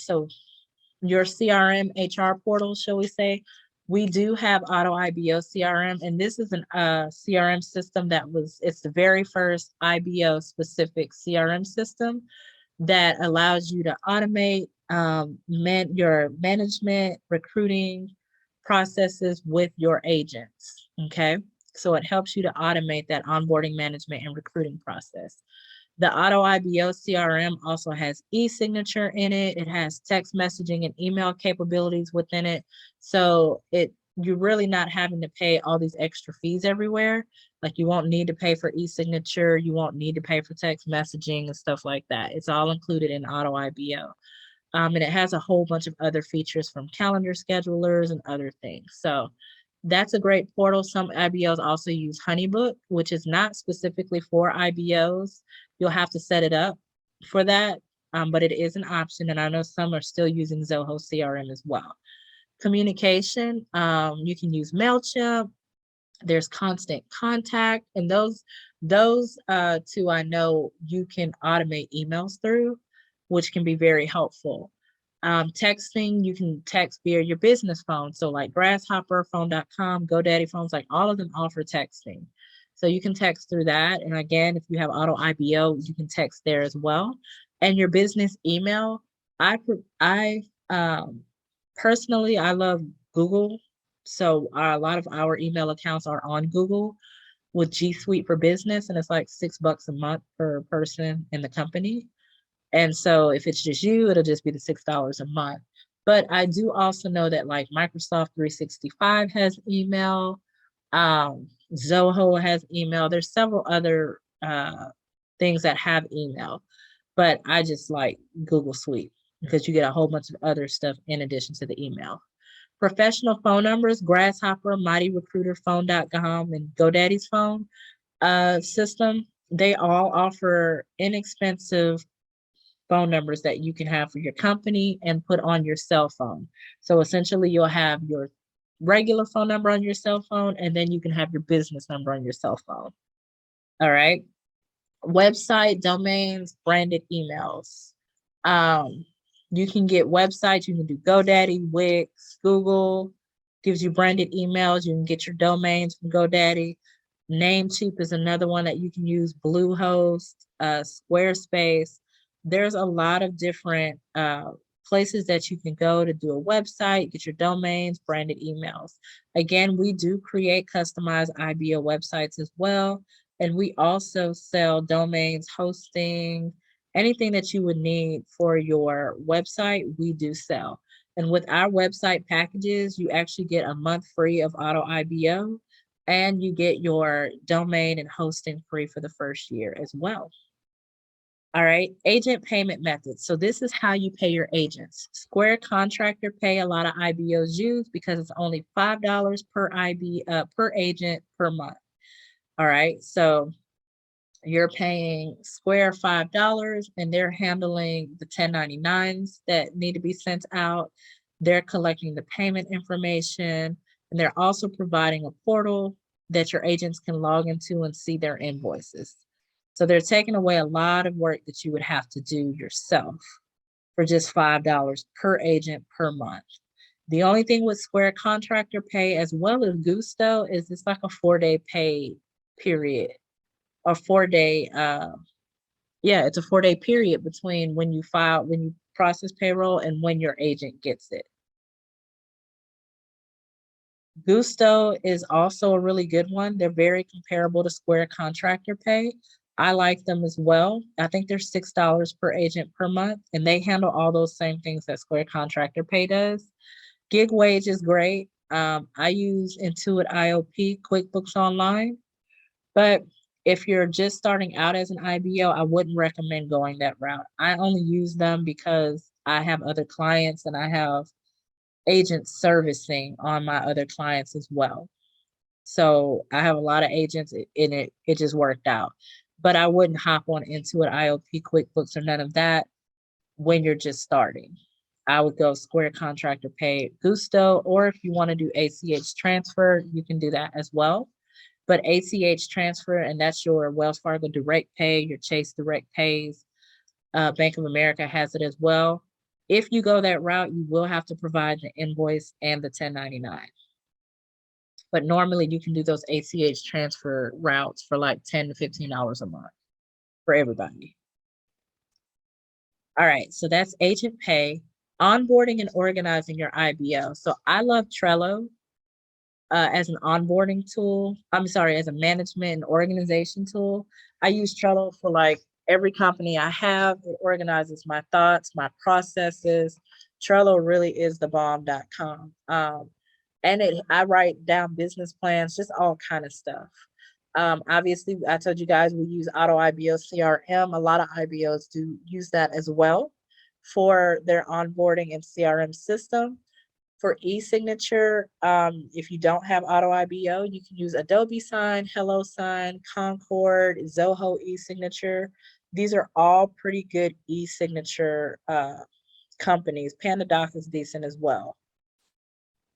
CRM HR portal, shall we say. We do have Auto IBO CRM, and this is an CRM system it's the very first IBO specific CRM system that allows you to automate your management, recruiting processes with your agents, okay? So it helps you to automate that onboarding, management, and recruiting process. The Auto IBO CRM also has e-signature in it. It has text messaging and email capabilities within it. So you're really not having to pay all these extra fees everywhere. Like you won't need to pay for e-signature. You won't need to pay for text messaging and stuff like that. It's all included in Auto IBO. And it has a whole bunch of other features from calendar schedulers and other things. So that's a great portal. Some IBOs also use Honeybook, which is not specifically for IBOs. You'll have to set it up for that, but it is an option. And I know some are still using Zoho CRM as well. Communication, you can use MailChimp. There's Constant Contact, and those two I know you can automate emails through, which can be very helpful. Texting, you can text via your business phone. So like Grasshopper, phone.com, GoDaddy phones, like all of them offer texting. So you can text through that. And again, if you have Auto IBO, you can text there as well. And your business email, personally, I love Google. So a lot of our email accounts are on Google with G Suite for Business, and it's like $6 a month per person in the company. And so if it's just you, it'll just be the $6 a month. But I do also know that like Microsoft 365 has email, Zoho has email. There's several other things that have email, but I just like Google Suite because you get a whole bunch of other stuff in addition to the email. Professional phone numbers, Grasshopper, MightyRecruiterPhone.com, and GoDaddy's phone system, they all offer inexpensive phone numbers that you can have for your company and put on your cell phone. So essentially you'll have your regular phone number on your cell phone, and then you can have your business number on your cell phone. All right. Website, domains, branded emails. You can get websites. You can do GoDaddy, Wix, Google gives you branded emails. You can get your domains from GoDaddy. Namecheap is another one that you can use. Bluehost, Squarespace. There's a lot of different places that you can go to do a website, get your domains, branded emails. Again, we do create customized IBO websites as well. And we also sell domains, hosting, anything that you would need for your website, we do sell. And with our website packages, you actually get a month free of Auto IBO, and you get your domain and hosting free for the first year as well. All right, agent payment methods. So this is how you pay your agents. Square Contractor Pay, a lot of IBOs use because it's only $5 per agent per month. All right, so you're paying Square $5 and they're handling the 1099s that need to be sent out. They're collecting the payment information, and they're also providing a portal that your agents can log into and see their invoices. So they're taking away a lot of work that you would have to do yourself for just $5 per agent per month. The only thing with Square Contractor Pay as well as Gusto is it's like a 4-day pay period. A 4-day, it's a 4-day period between when you process payroll and when your agent gets it. Gusto is also a really good one. They're very comparable to Square Contractor Pay. I like them as well. I think they're $6 per agent per month, and they handle all those same things that Square Contractor Pay does. Gig Wage is great. I use Intuit IOP, QuickBooks Online, but if you're just starting out as an IBO, I wouldn't recommend going that route. I only use them because I have other clients and I have agents servicing on my other clients as well. So I have a lot of agents in it. It just worked out. But I wouldn't hop on Intuit IOP, QuickBooks, or none of that when you're just starting. I would go Square Contractor Pay, Gusto, or if you want to do ACH transfer, you can do that as well. But ACH transfer, and that's your Wells Fargo Direct Pay, your Chase Direct Pays, Bank of America has it as well. If you go that route, you will have to provide the invoice and the 1099. But normally you can do those ACH transfer routes for like $10 to $15 a month for everybody. All right, so that's agent pay, onboarding and organizing your IBO. So I love Trello as an onboarding tool. I'm sorry, as a management and organization tool. I use Trello for like every company I have. It organizes my thoughts, my processes. Trello really is the bomb.com. And I write down business plans, just all kind of stuff. Obviously, I told you guys we use Auto IBO CRM. A lot of IBOs do use that as well for their onboarding and CRM system. For e-signature, if you don't have Auto IBO, you can use Adobe Sign, HelloSign, Concord, Zoho e-signature. These are all pretty good e-signature companies. PandaDoc is decent as well.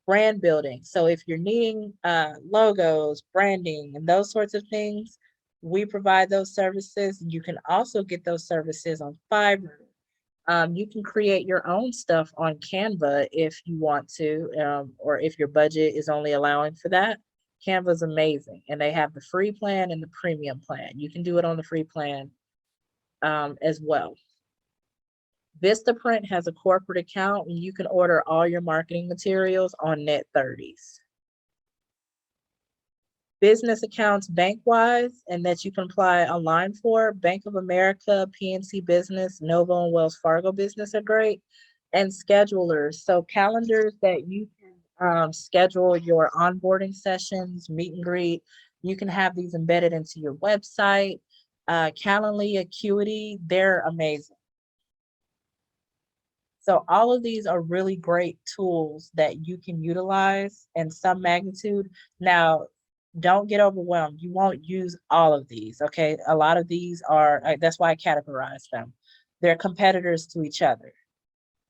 Brand building. So if you're needing logos, branding, and those sorts of things, we provide those services. You can also get those services on Fiverr. You can create your own stuff on Canva if you want to, or if your budget is only allowing for that. Canva is amazing, and they have the free plan and the premium plan. You can do it on the free plan as well. Vistaprint has a corporate account, and you can order all your marketing materials on Net30s. Business accounts bank-wise, and that you can apply online for, Bank of America, PNC Business, Novo, and Wells Fargo Business are great. And schedulers, so calendars that you can schedule your onboarding sessions, meet and greet. You can have these embedded into your website. Calendly, Acuity, they're amazing. So all of these are really great tools that you can utilize in some magnitude. Now, don't get overwhelmed. You won't use all of these, okay? A lot of these are, that's why I categorize them. They're competitors to each other.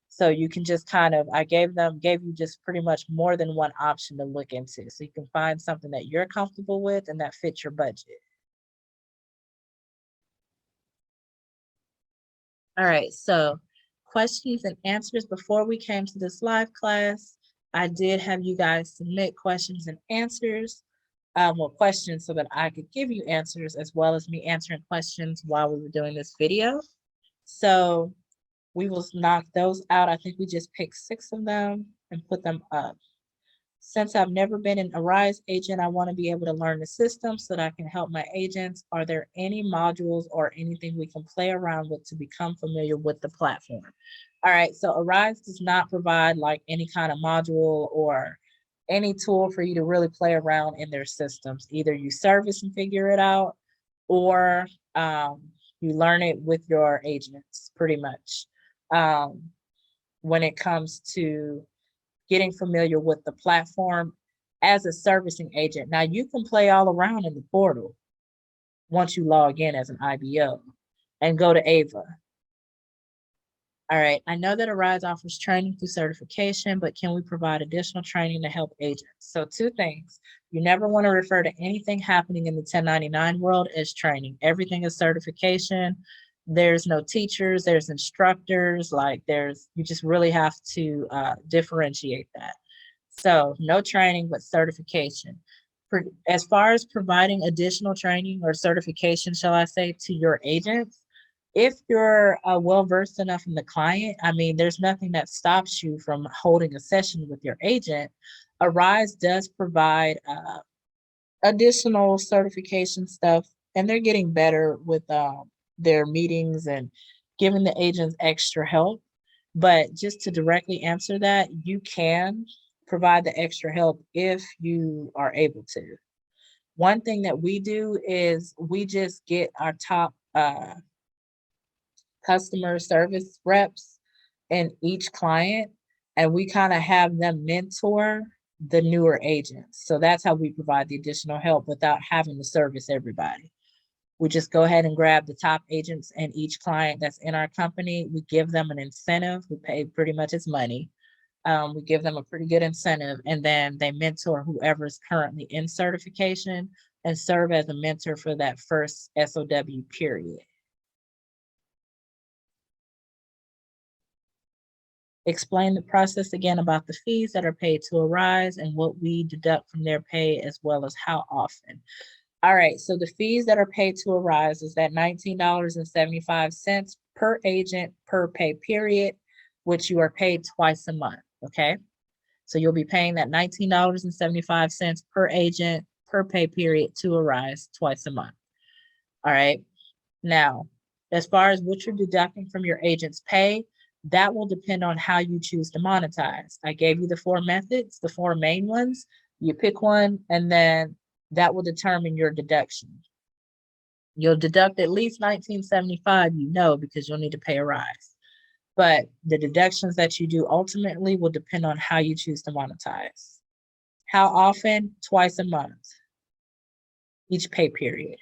So you can just kind of, I gave you just pretty much more than one option to look into. So you can find something that you're comfortable with and that fits your budget. All right, so questions and answers. Before we came to this live class, I did have you guys submit questions and answers. Questions so that I could give you answers, as well as me answering questions while we were doing this video. So we will knock those out. I think we just picked 6 of them and put them up. Since I've never been an Arise agent, I want to be able to learn the system so that I can help my agents. Are there any modules or anything we can play around with to become familiar with the platform? All right, so Arise does not provide like any kind of module or any tool for you to really play around in their systems. Either you service and figure it out, or you learn it with your agents, pretty much. When it comes to getting familiar with the platform as a servicing agent. Now you can play all around in the portal once you log in as an IBO and go to AVA. All right, I know that Arise offers training through certification, but can we provide additional training to help agents? So 2 things. You never want to refer to anything happening in the 1099 world as training. Everything is certification. There's no teachers, there's instructors, you just really have to differentiate that. So no training, but certification. As far as providing additional training or certification, shall I say, to your agents, if you're well-versed enough in the client, I mean, there's nothing that stops you from holding a session with your agent. Arise does provide additional certification stuff and they're getting better with their meetings and giving the agents extra help. But just to directly answer that, you can provide the extra help if you are able to. One thing that we do is we just get our top customer service reps in each client, and we kind of have them mentor the newer agents. So that's how we provide the additional help without having to service everybody. We just go ahead and grab the top agents and each client that's in our company. We give them an incentive. We pay pretty much as money. We give them a pretty good incentive, and then they mentor whoever's currently in certification and serve as a mentor for that first SOW period. Explain the process again about the fees that are paid to Arise and what we deduct from their pay, as well as how often. All right, so the fees that are paid to Arise is that $19.75 per agent per pay period, which you are paid twice a month, okay? So you'll be paying that $19.75 per agent per pay period to Arise twice a month. All right, now, as far as what you're deducting from your agent's pay, that will depend on how you choose to monetize. I gave you the 4 methods, the 4 main ones. You pick one, and then that will determine your deduction. You'll deduct at least $19.75, because you'll need to pay Arise. But the deductions that you do ultimately will depend on how you choose to monetize. How often? Twice a month, each pay period.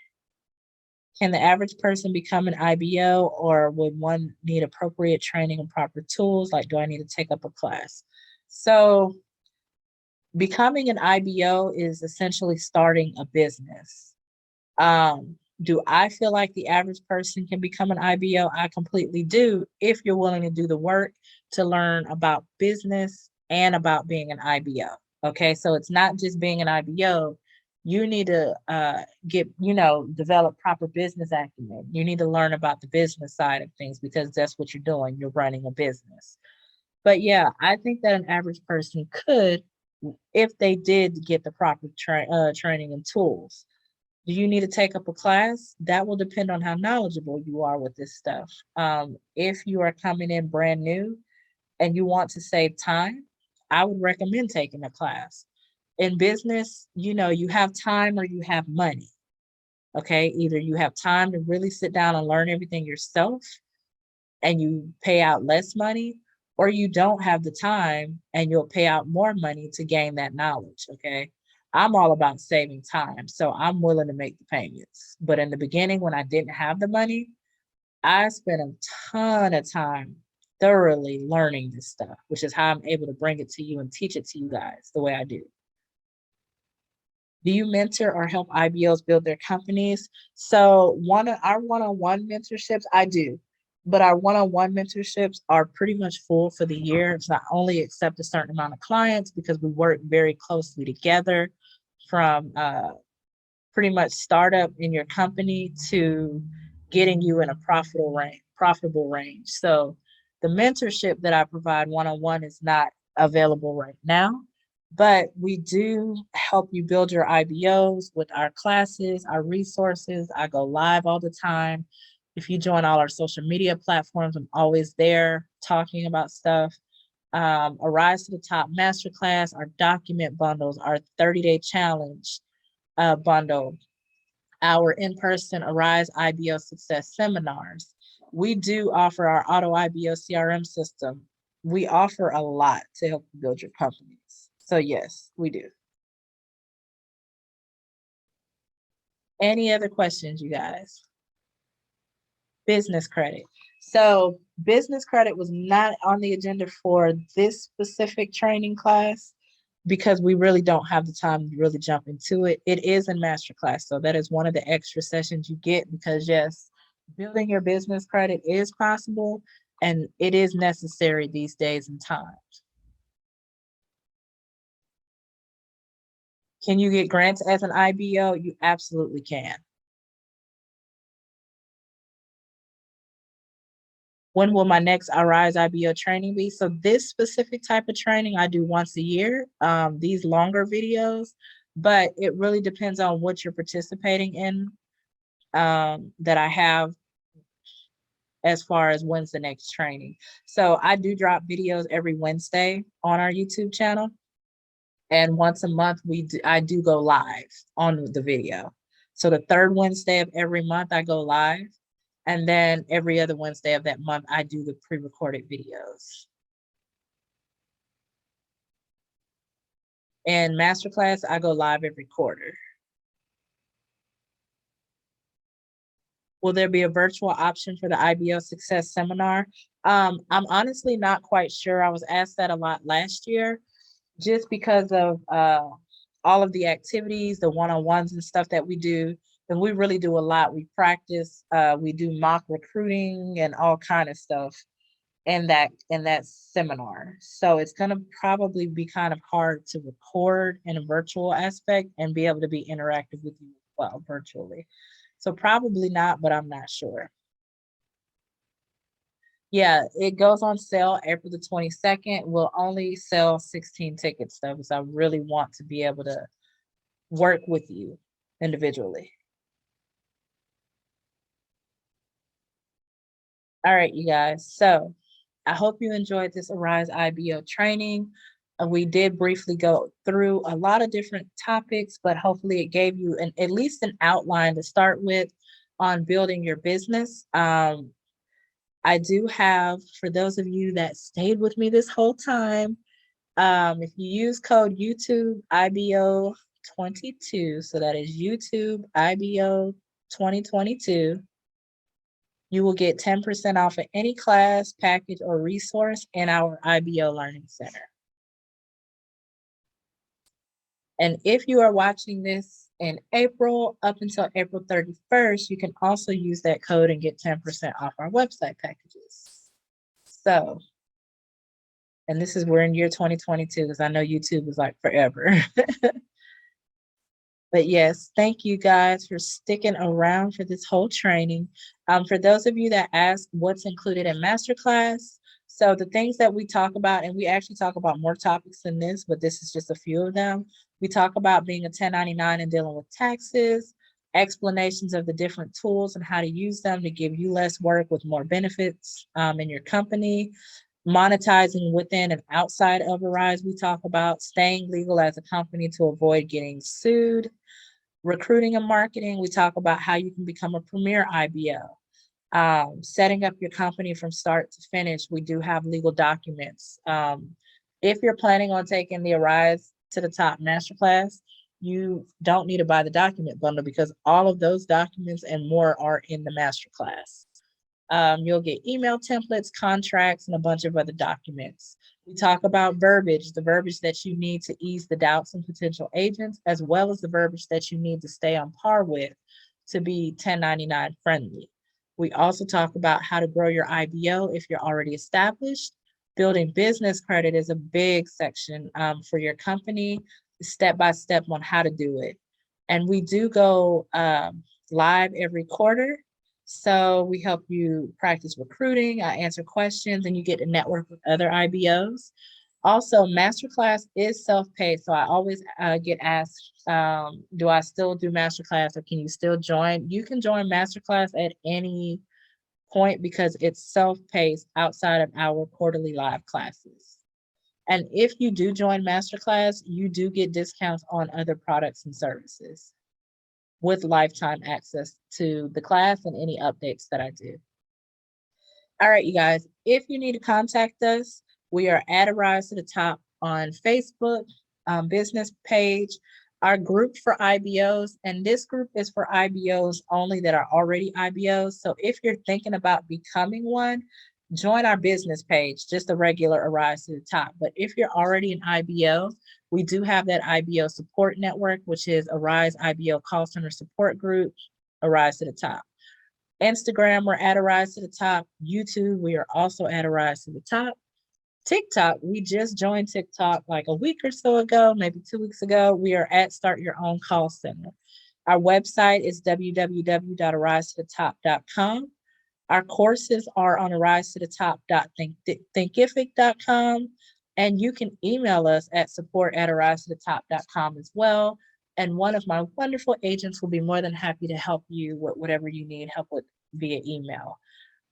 Can the average person become an IBO, or would one need appropriate training and proper tools? Like, do I need to take up a class? So becoming an IBO is essentially starting a business. Do I feel like the average person can become an IBO? I completely do, if you're willing to do the work to learn about business and about being an IBO. Okay, so it's not just being an IBO. You need to develop proper business acumen. You need to learn about the business side of things, because that's what you're doing. You're running a business. But yeah, I think that an average person could, if they did get the proper training and tools. Do you need to take up a class? That will depend on how knowledgeable you are with this stuff. If you are coming in brand new and you want to save time, I would recommend taking a class. In business, you have time or you have money. Okay, either you have time to really sit down and learn everything yourself and you pay out less money, or you don't have the time and you'll pay out more money to gain that knowledge. Okay, I'm all about saving time, so I'm willing to make the payments. But in the beginning, when I didn't have the money, I spent a ton of time thoroughly learning this stuff, which is how I'm able to bring it to you and teach it to you guys the way I do. Do you mentor or help IBOs build their companies? So our one-on-one mentorships, I do. But our one-on-one mentorships are pretty much full for the year. It's not only accept a certain amount of clients, because we work very closely together from pretty much startup in your company to getting you in a profitable range. So the mentorship that I provide one-on-one is not available right now, but we do help you build your IBOs with our classes, our resources. I go live all the time. If you join all our social media platforms, I'm always there talking about stuff. Arise to the Top Masterclass, our document bundles, our 30-day challenge bundle, our in-person Arise IBO Success seminars. We do offer our Auto IBO CRM system. We offer a lot to help you build your companies. So yes, we do. Any other questions, you guys? Business credit. So business credit was not on the agenda for this specific training class, because we really don't have the time to really jump into it. It is in Masterclass, so that is one of the extra sessions you get, because yes, building your business credit is possible and it is necessary these days and times. Can you get grants as an IBO? You absolutely can. When will my next Arise IBO training be? So this specific type of training I do once a year, these longer videos, but it really depends on what you're participating in. that I have as far as when's the next training. So I do drop videos every Wednesday on our YouTube channel. And once a month, I do go live on the video. So the third Wednesday of every month, I go live. And then every other Wednesday of that month, I do the pre-recorded videos. And Masterclass, I go live every quarter. Will there be a virtual option for the IBO Success Seminar? I'm honestly not quite sure. I was asked that a lot last year, just because of all of the activities, the one-on-ones and stuff that we do. And we really do a lot. We practice, we do mock recruiting and all kind of stuff in that seminar. So it's going to probably be kind of hard to record in a virtual aspect and be able to be interactive with you as well virtually. So probably not, but I'm not sure. Yeah, it goes on sale April the 22nd. We'll only sell 16 tickets though, because I really want to be able to work with you individually. All right, you guys. So I hope you enjoyed this Arise IBO training. We did briefly go through a lot of different topics, but hopefully it gave you at least an outline to start with on building your business. I do have, for those of you that stayed with me this whole time, if you use code YouTube IBO 22, so that is YouTube IBO 2022, you will get 10% off of any class, package, or resource in our IBO Learning Center. And if you are watching this in April, up until April 31st, you can also use that code and get 10% off our website packages. So, and this is, we're in year 2022, because I know YouTube is like forever. But yes, thank you guys for sticking around for this whole training. For those of you that ask what's included in Masterclass, so the things that we talk about, and we actually talk about more topics than this, but this is just a few of them. We talk about being a 1099 and dealing with taxes, explanations of the different tools and how to use them to give you less work with more benefits in your company. Monetizing within and outside of Arise, we talk about staying legal as a company to avoid getting sued. Recruiting and marketing, we talk about how you can become a premier IBO. Setting up your company from start to finish, we do have legal documents. If you're planning on taking the Arise to the Top Masterclass, you don't need to buy the document bundle, because all of those documents and more are in the Masterclass. You'll get email templates, contracts, and a bunch of other documents. We talk about verbiage, the verbiage that you need to ease the doubts in potential agents, as well as the verbiage that you need to stay on par with to be 1099 friendly. We also talk about how to grow your IBO if you're already established. Building business credit is a big section for your company, step-by-step on how to do it. And we do go live every quarter. So we help you practice recruiting, answer questions, and you get to network with other IBOs. Also, Masterclass is self-pay. So I always get asked, do I still do Masterclass, or can you still join? You can join Masterclass at any point, because it's self-paced outside of our quarterly live classes. And if you do join Masterclass, you do get discounts on other products and services with lifetime access to the class and any updates that I do. All right, you guys, if you need to contact us, we are at Arise to the Top on Facebook, business page, our group for IBOs, and this group is for IBOs only that are already IBOs. So if you're thinking about becoming one, join our business page, just the regular Arise to the Top. But if you're already an IBO, we do have that IBO support network, which is Arise IBO Call Center Support Group, Arise to the Top. Instagram, we're at Arise to the Top. YouTube, we are also at Arise to the Top. TikTok, we just joined TikTok like a week or so ago, maybe 2 weeks ago. We are at Start Your Own Call Center. Our website is www.arisetotop.com. Our courses are on arisetotop.thinkific.com. And you can email us at support@arisetotop.com as well. and one of my wonderful agents will be more than happy to help you with whatever you need help with via email.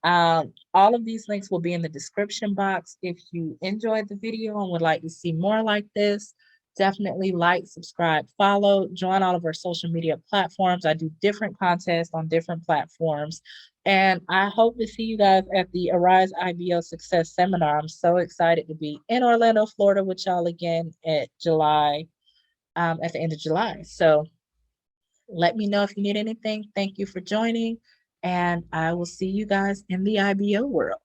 All of these links will be in the description box. If you enjoyed the video and would like to see more like this, definitely like, subscribe, follow, join all of our social media platforms. I do different contests on different platforms. And I hope to see you guys at the Arise IBO Success Seminar. I'm so excited to be in Orlando, Florida with y'all again at at the end of July. So let me know if you need anything. Thank you for joining, and I will see you guys in the IBO world.